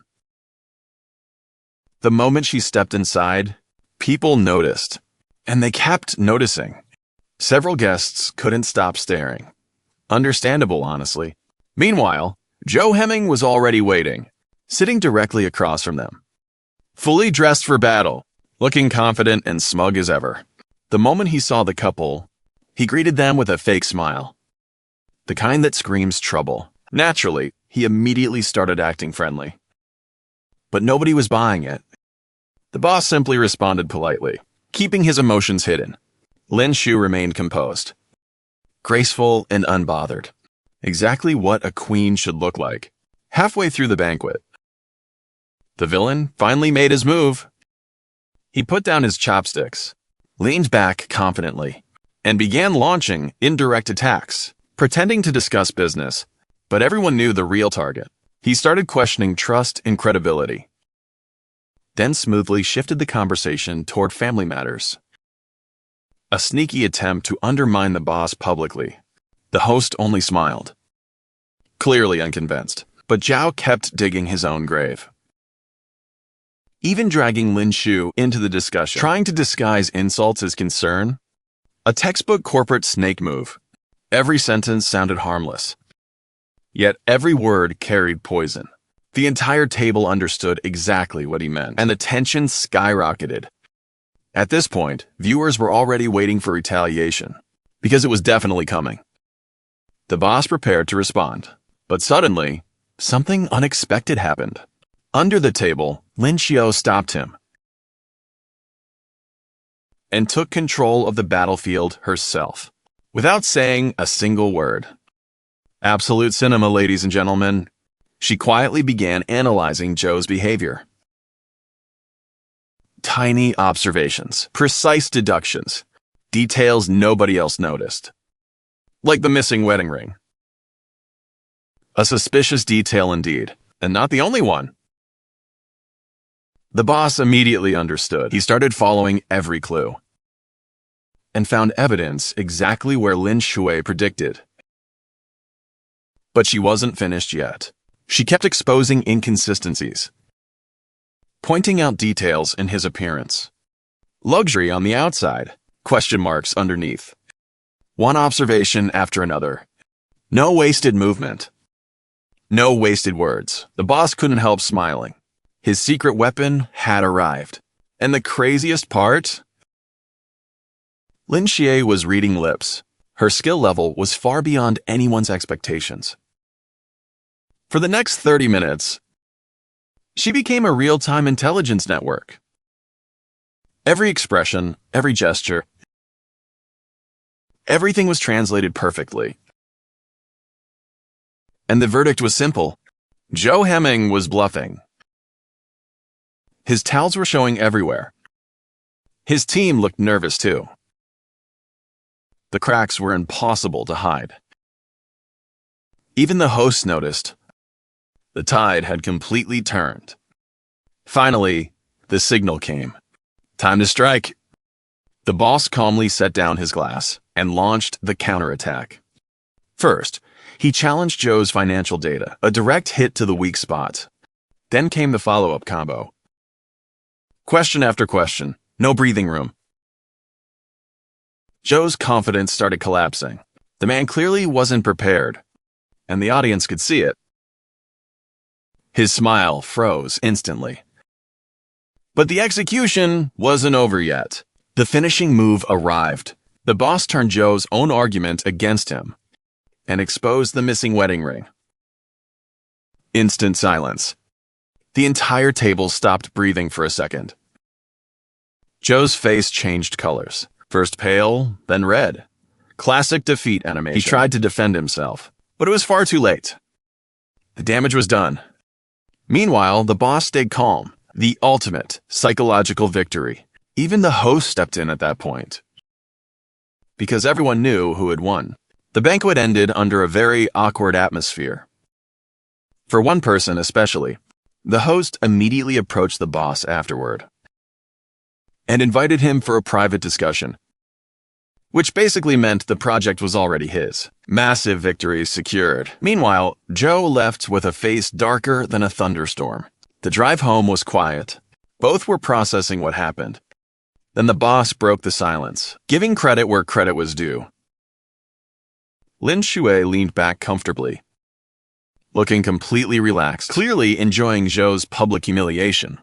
The moment she stepped inside, people noticed, and they kept noticing. Several guests couldn't stop staring. Understandable, honestly. Meanwhile, Zhou Hemming was already waiting, sitting directly across from them. Fully dressed for battle, looking confident and smug as ever. The moment he saw the couple, he greeted them with a fake smile. The kind that screams trouble. Naturally, he immediately started acting friendly. But nobody was buying it. The boss simply responded politely, keeping his emotions hidden. Lin Xue remained composed, graceful and unbothered. Exactly what a queen should look like. Halfway through the banquet, the villain finally made his move. He put down his chopsticks, leaned back confidently, and began launching indirect attacks, pretending to discuss business. But everyone knew the real target. He started questioning trust and credibility, then smoothly shifted the conversation toward family matters. a sneaky attempt to undermine the boss publicly. The host only smiled, clearly unconvinced, but Zhao kept digging his own grave, even dragging Lin Xue into the discussion, trying to disguise insults as concern. A textbook corporate snake move. Every sentence sounded harmless, yet every word carried poison. The entire table understood exactly what he meant, and the tension skyrocketed. At this point, viewers were already waiting for retaliation, because it was definitely coming. The boss prepared to respond, but suddenly, something unexpected happened. Under the table, Lin Xue stopped him and took control of the battlefield herself, without saying a single word. Absolute cinema, ladies and gentlemen. She quietly began analyzing Zhou's behavior. Tiny observations, precise deductions, details nobody else noticed. Like the missing wedding ring. A suspicious detail indeed, and not the only one. The boss immediately understood. He started following every clue and found evidence exactly where Lin Xue predicted. But she wasn't finished yet. She kept exposing inconsistencies, pointing out details in his appearance. Luxury on the outside, question marks underneath. One observation after another. No wasted movement. No wasted words. The boss couldn't help smiling. His secret weapon had arrived. And the craziest part? Lin Xue was reading lips. Her skill level was far beyond anyone's expectations. For the next 30 minutes, she became a real-time intelligence network. Every expression, every gesture, everything was translated perfectly. And the verdict was simple. Zhou Hemming was bluffing. His towels were showing everywhere. His team looked nervous too. The cracks were impossible to hide. Even the hosts noticed. The tide had completely turned. Finally, the signal came. Time to strike. The boss calmly set down his glass and launched the counterattack. First, he challenged Zhou's financial data, a direct hit to the weak spot. Then came the follow-up combo. Question after question, no breathing room. Zhou's confidence started collapsing. The man clearly wasn't prepared, and the audience could see it. His smile froze instantly. But the execution wasn't over yet. The finishing move arrived. The boss turned Zhou's own argument against him and exposed the missing wedding ring. Instant silence. The entire table stopped breathing for a second. Zhou's face changed colors. First pale, then red. Classic defeat animation. He tried to defend himself, but it was far too late. The damage was done. Meanwhile, the boss stayed calm. The ultimate psychological victory. Even the host stepped in at that point, because everyone knew who had won. The banquet ended under a very awkward atmosphere. For one person especially, the host immediately approached the boss afterward and invited him for a private discussion, which basically meant the project was already his. Massive victories secured. Meanwhile, Zhou left with a face darker than a thunderstorm. The drive home was quiet. Both were processing what happened. Then the boss broke the silence, giving credit where credit was due. Lin Xue leaned back comfortably, looking completely relaxed, clearly enjoying Zhou's public humiliation.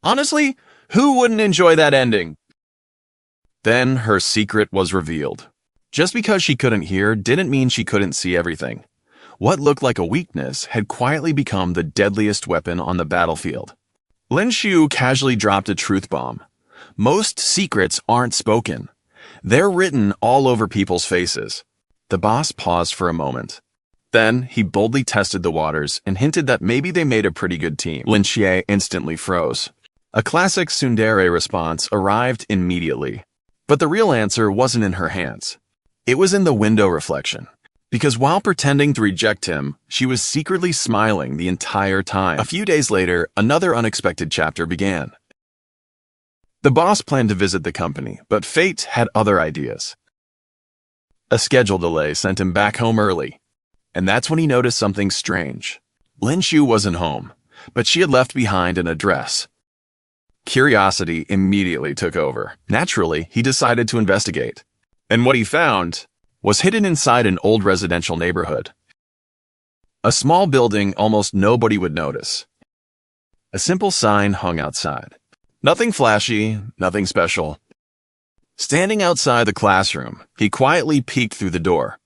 Honestly, who wouldn't enjoy that ending? Then her secret was revealed. Just because she couldn't hear didn't mean she couldn't see everything. What looked like a weakness had quietly become the deadliest weapon on the battlefield. Lin Xue casually dropped a truth bomb. Most secrets aren't spoken. They're written all over people's faces. The boss paused for a moment. Then he boldly tested the waters and hinted that maybe they made a pretty good team. Lin Xue instantly froze. A classic Tsundere response arrived immediately. But the real answer wasn't in her hands. It was in the window reflection. Because while pretending to reject him, she was secretly smiling the entire time. A few days later, another unexpected chapter began. The boss planned to visit the company, but fate had other ideas. A schedule delay sent him back home early, and that's when he noticed something strange. Lin Xue wasn't home, but she had left behind an address. Curiosity immediately took over. Naturally, he decided to investigate. And what he found was hidden inside an old residential neighborhood. A small building almost nobody would notice. A simple sign hung outside. Nothing flashy, nothing special. Standing outside the classroom, he quietly peeked through the door.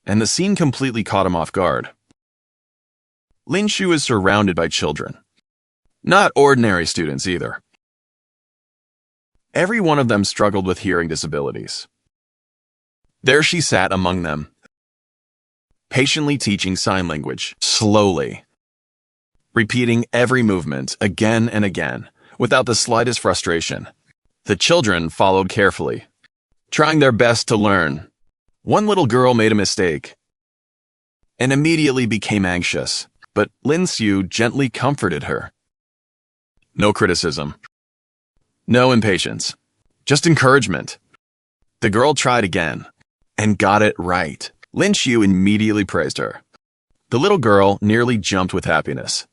And the scene completely caught him off guard. Lin Xue is surrounded by children. Not ordinary students either. Every one of them struggled with hearing disabilities. There she sat among them, patiently teaching sign language, slowly, repeating every movement again and again, without the slightest frustration. The children followed carefully, trying their best to learn. One little girl made a mistake and immediately became anxious, but Lin Xue gently comforted her. No criticism. No impatience. Just encouragement. The girl tried again and got it right. Lin Xue immediately praised her. The little girl nearly jumped with happiness.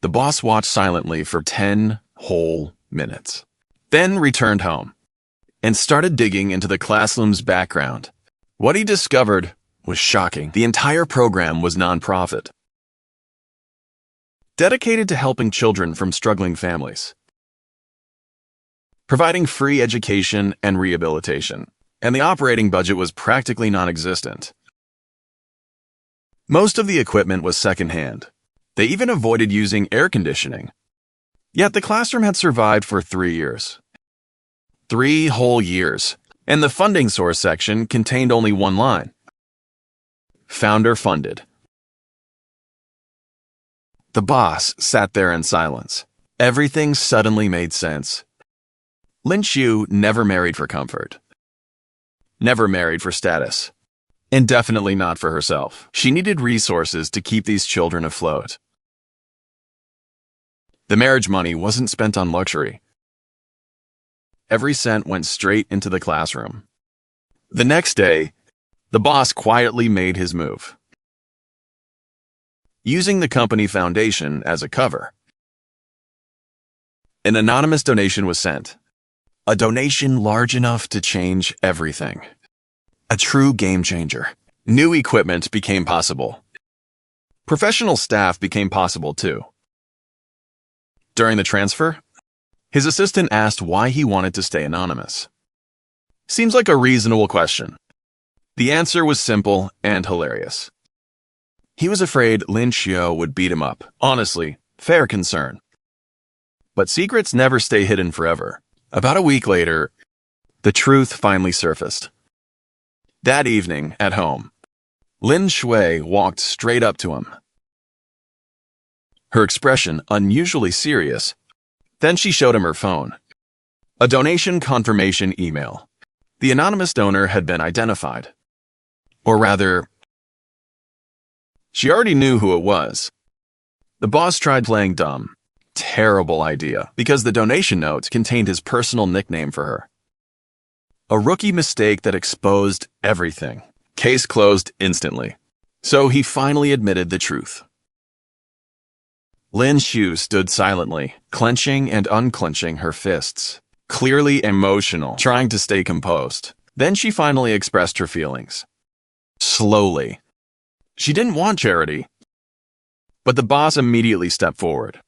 The boss watched silently for 10 whole minutes, then returned home and started digging into the classroom's background. What he discovered was shocking. The entire program was nonprofit, dedicated to helping children from struggling families, providing free education and rehabilitation, and the operating budget was practically non-existent. Most of the equipment was secondhand. They even avoided using air conditioning. Yet the classroom had survived for 3 years. 3 whole years. And the funding source section contained only one line: founder funded. The boss sat there in silence. Everything suddenly made sense. Lin Xue never married for comfort. Never married for status. And definitely not for herself. She needed resources to keep these children afloat. The marriage money wasn't spent on luxury. Every cent went straight into the classroom. The next day, the boss quietly made his move, using the company foundation as a cover. An anonymous donation was sent. A donation large enough to change everything. A true game changer. New equipment became possible. Professional staff became possible too. During the transfer, his assistant asked why he wanted to stay anonymous. Seems like a reasonable question. The answer was simple and hilarious. He was afraid Lin Xue would beat him up. Honestly, fair concern. But secrets never stay hidden forever. About a week later, the truth finally surfaced. That evening, at home, Lin Xue walked straight up to him. Her expression unusually serious. Then she showed him her phone. A donation confirmation email. The anonymous donor had been identified. Or rather, she already knew who it was. The boss tried playing dumb. Terrible idea, because the donation note contained his personal nickname for her. A rookie mistake that exposed everything. Case closed instantly. So he finally admitted the truth. Lin Xue stood silently, clenching and unclenching her fists, clearly emotional, trying to stay composed. Then she finally expressed her feelings. Slowly. She didn't want charity. But the boss immediately stepped forward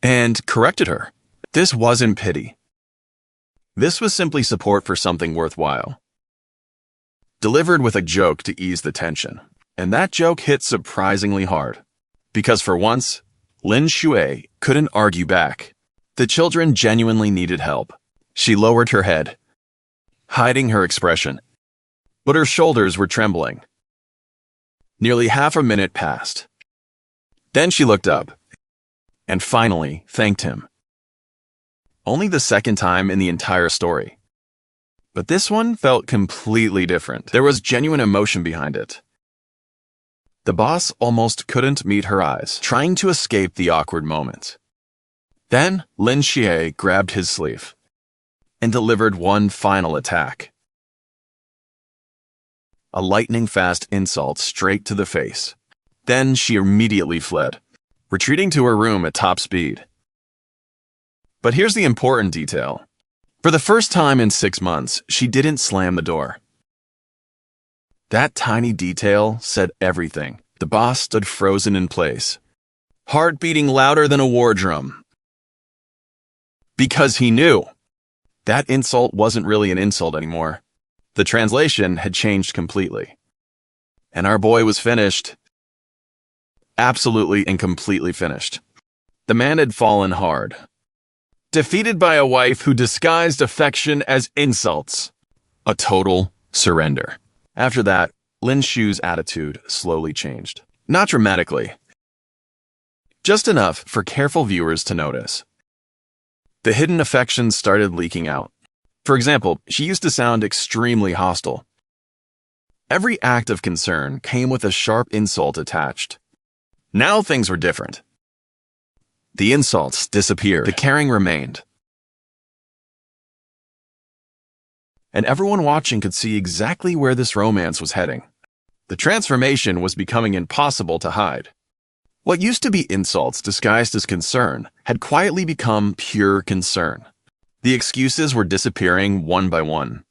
and corrected her. This wasn't pity. This was simply support for something worthwhile, delivered with a joke to ease the tension. And that joke hit surprisingly hard. Because for once, Lin Xue couldn't argue back. The children genuinely needed help. She lowered her head, hiding her expression, but her shoulders were trembling. Nearly half a minute passed. Then she looked up and finally thanked him. Only the second time in the entire story. But this one felt completely different. There was genuine emotion behind it. The boss almost couldn't meet her eyes, trying to escape the awkward moment. Then Lin Xue grabbed his sleeve and delivered one final attack. A lightning-fast insult straight to the face. Then she immediately fled, retreating to her room at top speed. But here's the important detail. For the first time in 6 months, she didn't slam the door. That tiny detail said everything. The boss stood frozen in place, heart beating louder than a war drum. Because he knew that insult wasn't really an insult anymore. The translation had changed completely. And our boy was finished. Absolutely and completely finished. The man had fallen hard. Defeated by a wife who disguised affection as insults. A total surrender. After that, Lin Xue's attitude slowly changed. Not dramatically. Just enough for careful viewers to notice. The hidden affections started leaking out. For example, she used to sound extremely hostile. Every act of concern came with a sharp insult attached. Now things were different. The insults disappeared. The caring remained. And everyone watching could see exactly where this romance was heading. The transformation was becoming impossible to hide. What used to be insults disguised as concern had quietly become pure concern. The excuses were disappearing one by one.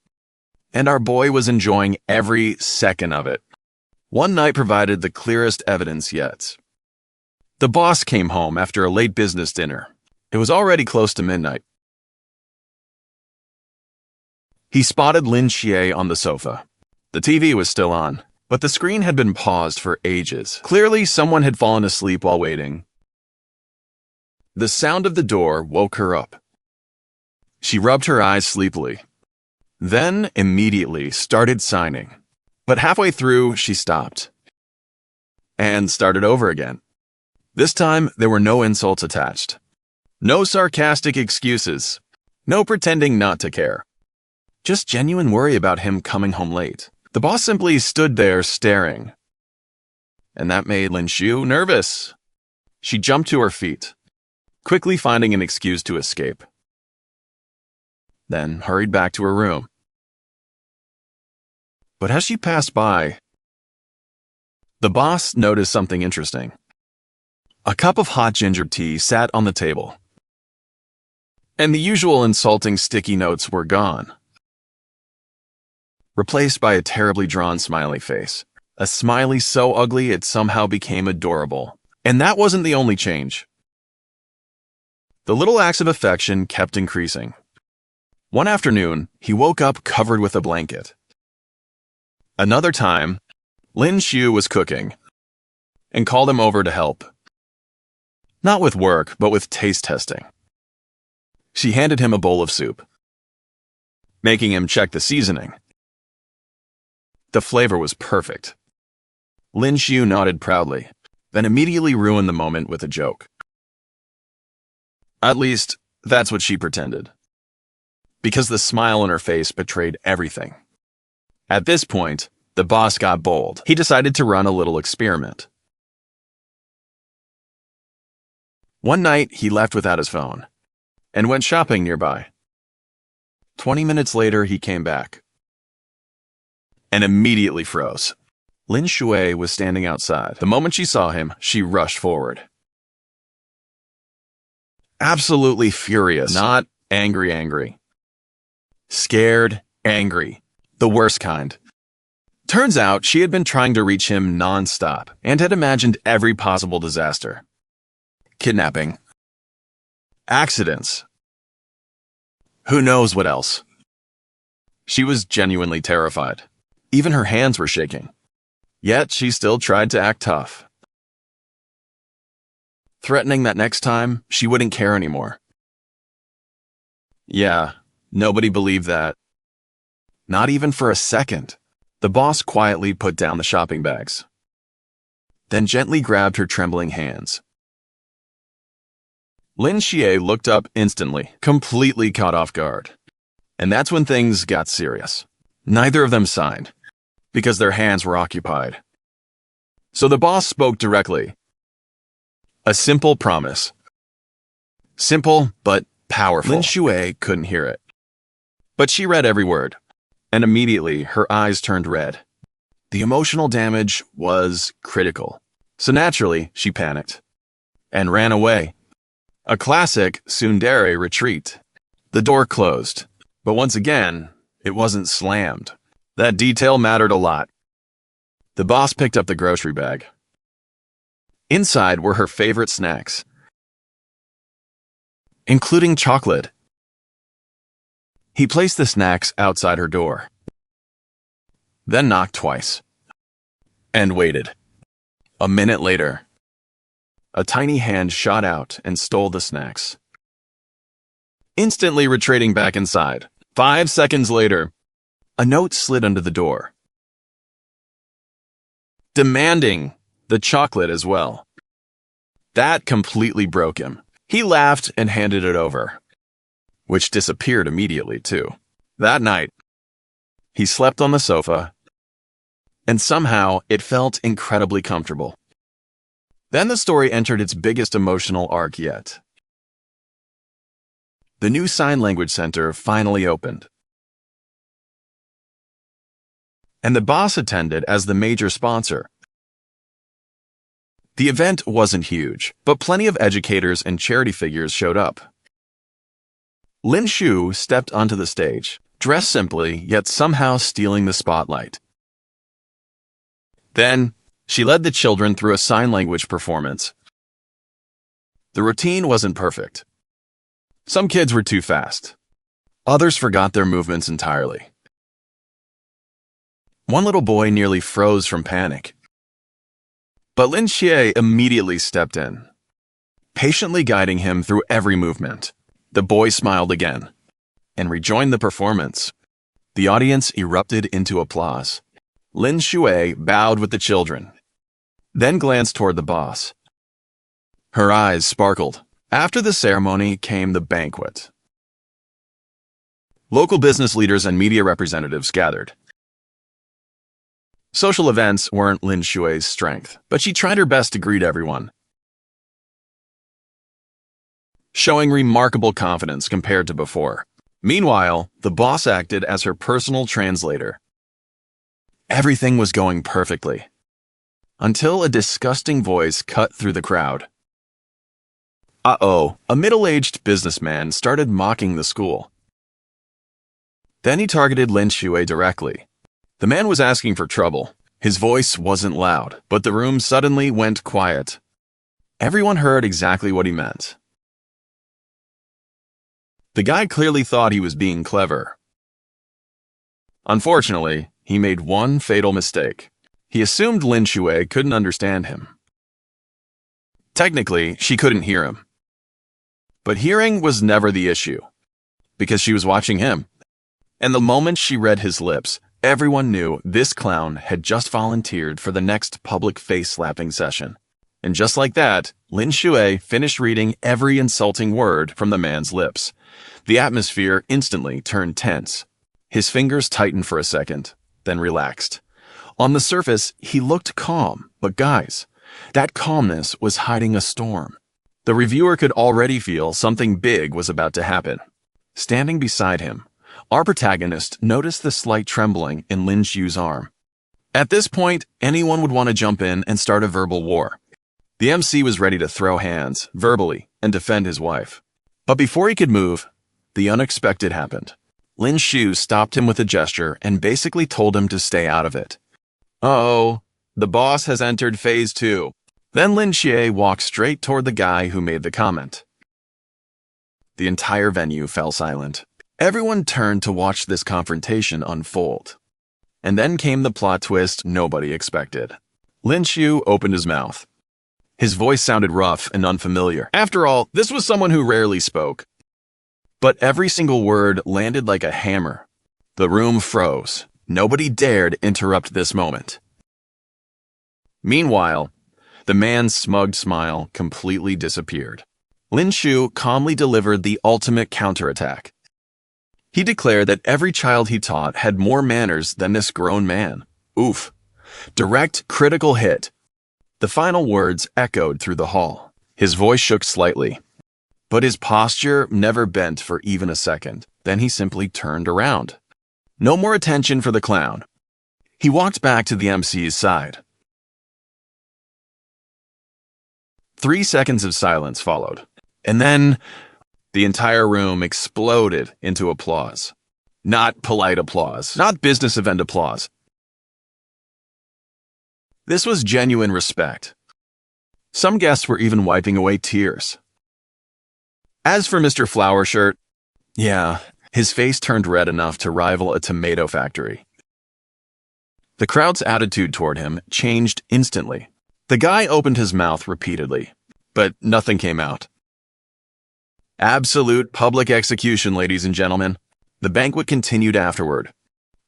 And our boy was enjoying every second of it. One night provided the clearest evidence yet. The boss came home after a late business dinner. It was already close to midnight. He spotted Lin Xue on the sofa. The TV was still on, but the screen had been paused for ages. Clearly, someone had fallen asleep while waiting. The sound of the door woke her up. She rubbed her eyes sleepily, then immediately started signing. But halfway through, she stopped and started over again. This time, there were no insults attached. No sarcastic excuses. No pretending not to care. Just genuine worry about him coming home late. The boss simply stood there staring. And that made Lin Xue nervous. She jumped to her feet, quickly finding an excuse to escape. Then hurried back to her room. But as she passed by, the boss noticed something interesting. A cup of hot ginger tea sat on the table, and the usual insulting sticky notes were gone, replaced by a terribly drawn smiley face. A smiley so ugly it somehow became adorable. And that wasn't the only change. The little acts of affection kept increasing. One afternoon, he woke up covered with a blanket. Another time, Lin Xue was cooking and called him over to help. Not with work, but with taste testing. She handed him a bowl of soup, making him check the seasoning. The flavor was perfect. Lin Xue nodded proudly, then immediately ruined the moment with a joke. At least, that's what she pretended. Because the smile on her face betrayed everything. At this point, the boss got bold. He decided to run a little experiment. One night, he left without his phone and went shopping nearby. 20 minutes later, he came back and immediately froze. Lin Xue was standing outside. The moment she saw him, she rushed forward. Absolutely furious, not angry. Scared, angry. The worst kind. Turns out she had been trying to reach him non-stop and had imagined every possible disaster. Kidnapping. Accidents. Who knows what else? She was genuinely terrified. Even her hands were shaking. Yet she still tried to act tough, threatening that next time she wouldn't care anymore. Yeah, nobody believed that. Not even for a second. The boss quietly put down the shopping bags, then gently grabbed her trembling hands. Lin Xue looked up instantly, completely caught off guard. And that's when things got serious. Neither of them signed, because their hands were occupied. So the boss spoke directly. A simple promise. Simple, but powerful. Lin Xue couldn't hear it. But she read every word, and immediately her eyes turned red. The emotional damage was critical. So naturally, she panicked and ran away. A classic Tsundere retreat. The door closed, but once again, it wasn't slammed. That detail mattered a lot. The boss picked up the grocery bag. Inside were her favorite snacks, including chocolate. He placed the snacks outside her door, then knocked twice, and waited. A minute later, a tiny hand shot out and stole the snacks, instantly retreating back inside. 5 seconds later, a note slid under the door, demanding the chocolate as well. That completely broke him. He laughed and handed it over, which disappeared immediately too. That night, he slept on the sofa, and somehow it felt incredibly comfortable. Then the story entered its biggest emotional arc yet. The new sign language center finally opened, and the boss attended as the major sponsor. The event wasn't huge, but plenty of educators and charity figures showed up. Lin Xue stepped onto the stage, dressed simply, yet somehow stealing the spotlight. Then, she led the children through a sign language performance. The routine wasn't perfect. Some kids were too fast. Others forgot their movements entirely. One little boy nearly froze from panic. But Lin Xue immediately stepped in, patiently guiding him through every movement. The boy smiled again and rejoined the performance. The audience erupted into applause. Lin Xue bowed with the children, then glanced toward the boss. Her eyes sparkled. After the ceremony came the banquet. Local business leaders and media representatives gathered. Social events weren't Lin Xue's strength, but she tried her best to greet everyone, showing remarkable confidence compared to before. Meanwhile, the boss acted as her personal translator. Everything was going perfectly, until a disgusting voice cut through the crowd. Uh-oh, a middle-aged businessman started mocking the school. Then he targeted Lin Xue directly. The man was asking for trouble. His voice wasn't loud, but the room suddenly went quiet. Everyone heard exactly what he meant. The guy clearly thought he was being clever. Unfortunately, he made one fatal mistake. He assumed Lin Xue couldn't understand him. Technically, she couldn't hear him. But hearing was never the issue, because she was watching him. And the moment she read his lips, everyone knew this clown had just volunteered for the next public face-slapping session. And just like that, Lin Xue finished reading every insulting word from the man's lips. The atmosphere instantly turned tense. His fingers tightened for a second, then relaxed. On the surface, he looked calm, but guys, that calmness was hiding a storm. The reviewer could already feel something big was about to happen. Standing beside him, our protagonist noticed the slight trembling in Lin Xue's arm. At this point, anyone would want to jump in and start a verbal war. The MC was ready to throw hands, verbally, and defend his wife. But before he could move, the unexpected happened. Lin Xue stopped him with a gesture and basically told him to stay out of it. Uh-oh, the boss has entered phase 2. Then Lin Xue walked straight toward the guy who made the comment. The entire venue fell silent. Everyone turned to watch this confrontation unfold. And then came the plot twist nobody expected. Lin Xue opened his mouth. His voice sounded rough and unfamiliar. After all, this was someone who rarely spoke. But every single word landed like a hammer. The room froze. Nobody dared interrupt this moment. Meanwhile, the man's smug smile completely disappeared. Lin Xue calmly delivered the ultimate counterattack. He declared that every child he taught had more manners than this grown man. Oof. Direct, critical hit. The final words echoed through the hall. His voice shook slightly. but his posture never bent for even a second. Then he simply turned around. No more attention for the clown. He walked back to the MC's side. 3 seconds of silence followed, and then the entire room exploded into applause. Not polite applause, not business event applause. This was genuine respect. Some guests were even wiping away tears. As for Mr. Flower Shirt, yeah, his face turned red enough to rival a tomato factory. The crowd's attitude toward him changed instantly. The guy opened his mouth repeatedly, but nothing came out. Absolute public execution, ladies and gentlemen. The banquet continued afterward.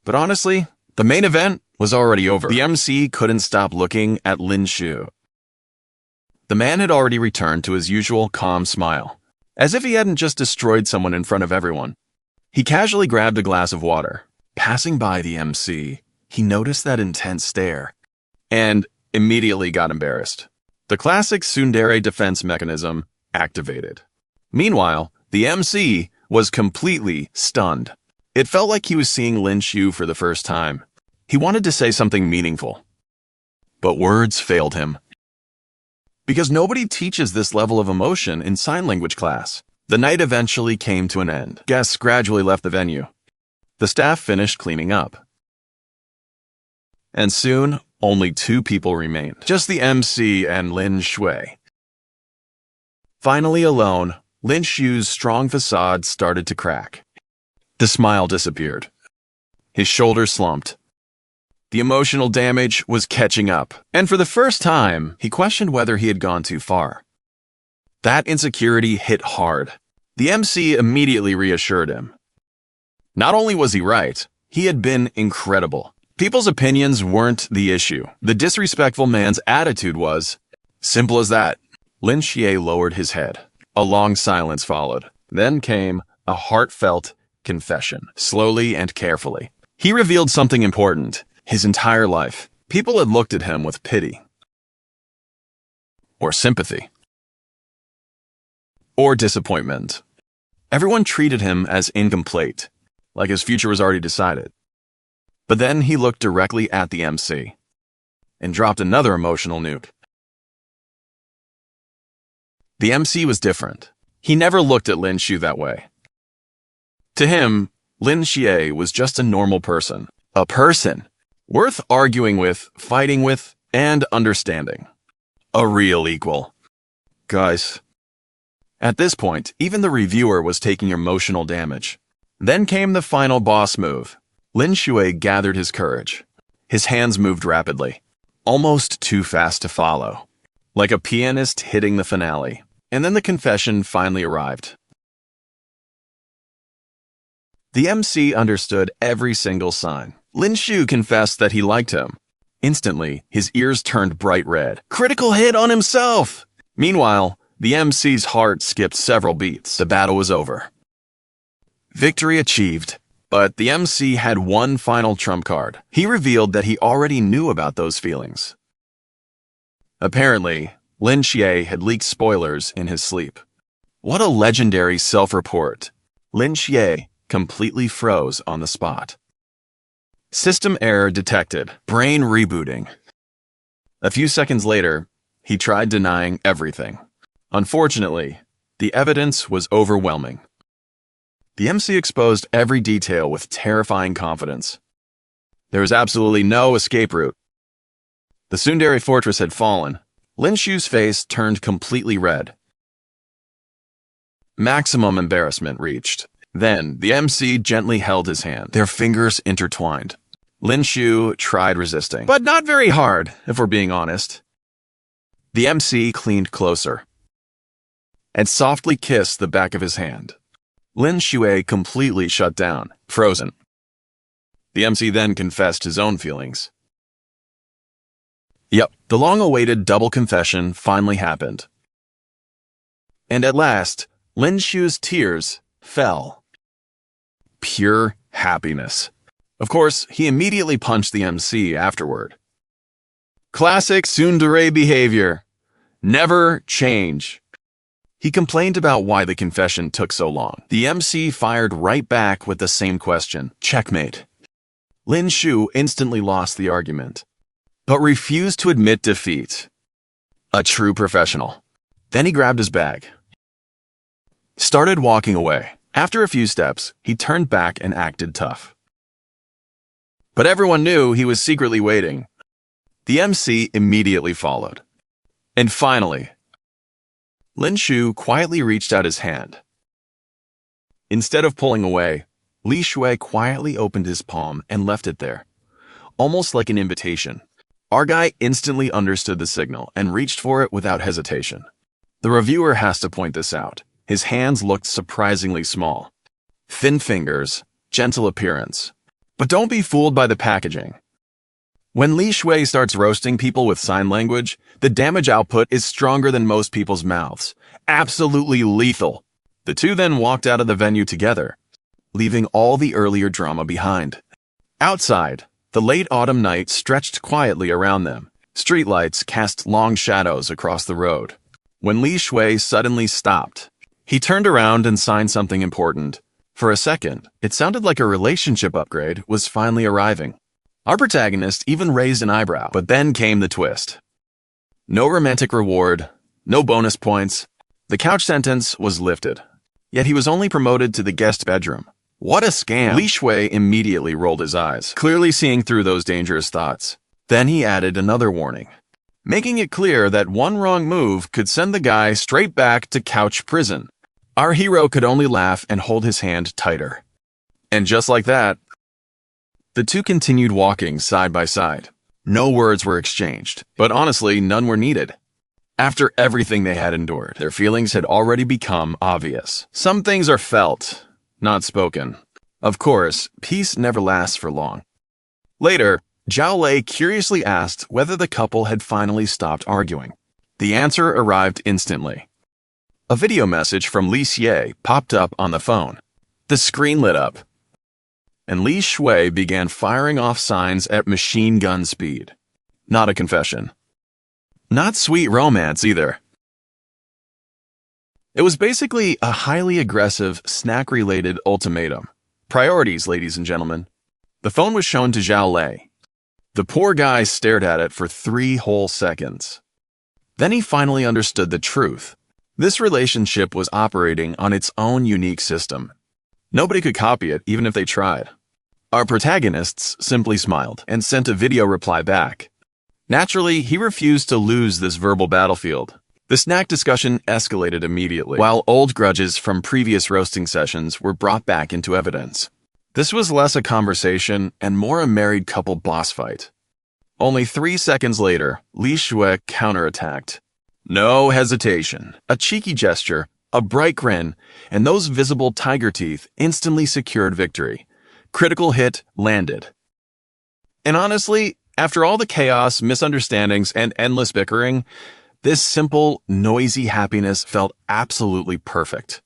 But honestly, the main event was already over. The MC couldn't stop looking at Lin Xue. The man had already returned to his usual calm smile, as if he hadn't just destroyed someone in front of everyone. He casually grabbed a glass of water. Passing by the MC, he noticed that intense stare, and immediately got embarrassed. The classic Tsundere defense mechanism activated. Meanwhile, the MC was completely stunned. It felt like he was seeing Lin Xue for the first time. He wanted to say something meaningful, but words failed him. Because nobody teaches this level of emotion in sign language class. The night eventually came to an end. Guests gradually left the venue. The staff finished cleaning up. And soon, only 2 people remained. Just the MC and Lin Xue. Finally alone, Lin Xue's strong facade started to crack. The smile disappeared. His shoulders slumped. The emotional damage was catching up, and for the first time, he questioned whether he had gone too far. That insecurity hit hard. The MC immediately reassured him. Not only was he right, he had been incredible. People's opinions weren't the issue. The disrespectful man's attitude was simple as that. Lin Xue lowered his head. A long silence followed. Then came a heartfelt confession, slowly and carefully. He revealed something important. His entire life, people had looked at him with pity, or sympathy, or disappointment. Everyone treated him as incomplete, like his future was already decided. But then he looked directly at the MC and dropped another emotional nuke. The MC was different. He never looked at Lin Xue that way. To him, Lin Xue was just a normal person. A person worth arguing with, fighting with, and understanding. A real equal. Guys. At this point, even the reviewer was taking emotional damage. Then came the final boss move. Lin Xue gathered his courage. His hands moved rapidly, almost too fast to follow, like a pianist hitting the finale. And then the confession finally arrived. The MC understood every single sign. Lin Xue confessed that he liked him. Instantly, his ears turned bright red. Critical hit on himself! Meanwhile, the MC's heart skipped several beats. The battle was over. Victory achieved. But the MC had one final trump card. He revealed that he already knew about those feelings. Apparently, Lin Xue had leaked spoilers in his sleep. What a legendary self-report. Lin Xue completely froze on the spot. System error detected. Brain rebooting. A few seconds later, he tried denying everything. Unfortunately, the evidence was overwhelming. The MC exposed every detail with terrifying confidence. There was absolutely no escape route. The Tsundere fortress had fallen. Lin Xue's face turned completely red. Maximum embarrassment reached. Then, the MC gently held his hand. Their fingers intertwined. Lin Xue tried resisting, but not very hard, if we're being honest. The MC leaned closer and softly kissed the back of his hand. Lin Xue completely shut down, frozen. The MC then confessed his own feelings. Yep, the long-awaited double confession finally happened. And at last, Lin Xue's tears fell. Pure happiness. Of course, he immediately punched the MC afterward. Classic Tsundere behavior. Never change. He complained about why the confession took so long. The MC fired right back with the same question. Checkmate. Lin Xue instantly lost the argument, but refused to admit defeat. A true professional. Then he grabbed his bag, started walking away. After a few steps, he turned back and acted tough. But everyone knew he was secretly waiting. The MC immediately followed. And finally, Lin Xue quietly reached out his hand. Instead of pulling away, Lin Xue quietly opened his palm and left it there, almost like an invitation. Our guy instantly understood the signal and reached for it without hesitation. The reviewer has to point this out. His hands looked surprisingly small. Thin fingers, gentle appearance. But don't be fooled by the packaging. When Lin Xue starts roasting people with sign language, the damage output is stronger than most people's mouths. Absolutely lethal. The two then walked out of the venue together, leaving all the earlier drama behind. Outside, the late autumn night stretched quietly around them. Streetlights cast long shadows across the road. When Lin Xue suddenly stopped, he turned around and signed something important. For a second, it sounded like a relationship upgrade was finally arriving. Our protagonist even raised an eyebrow, but then came the twist. No romantic reward, no bonus points. The couch sentence was lifted. Yet he was only promoted to the guest bedroom. What a scam! Lin Xue immediately rolled his eyes, clearly seeing through those dangerous thoughts. Then he added another warning, making it clear that one wrong move could send the guy straight back to couch prison. Our hero could only laugh and hold his hand tighter. And just like that, the two continued walking side by side. No words were exchanged, but honestly, none were needed. After everything they had endured, their feelings had already become obvious. Some things are felt, not spoken. Of course, peace never lasts for long. Later, Zhao Lei curiously asked whether the couple had finally stopped arguing. The answer arrived instantly. A video message from Lin Xue popped up on the phone. The screen lit up, and Lin Xue began firing off signs at machine gun speed. Not a confession. Not sweet romance either. It was basically a highly aggressive, snack-related ultimatum. Priorities, ladies and gentlemen. The phone was shown to Zhao Lei. The poor guy stared at it for 3 whole seconds. Then he finally understood the truth. This relationship was operating on its own unique system. Nobody could copy it, even if they tried. Our protagonists simply smiled and sent a video reply back. Naturally, he refused to lose this verbal battlefield. The snack discussion escalated immediately, while old grudges from previous roasting sessions were brought back into evidence. This was less a conversation and more a married couple boss fight. Only 3 seconds later, Lin Xue counterattacked. No hesitation. A cheeky gesture, a bright grin, and those visible tiger teeth instantly secured victory. Critical hit landed. And honestly, after all the chaos, misunderstandings, and endless bickering, this simple, noisy happiness felt absolutely perfect.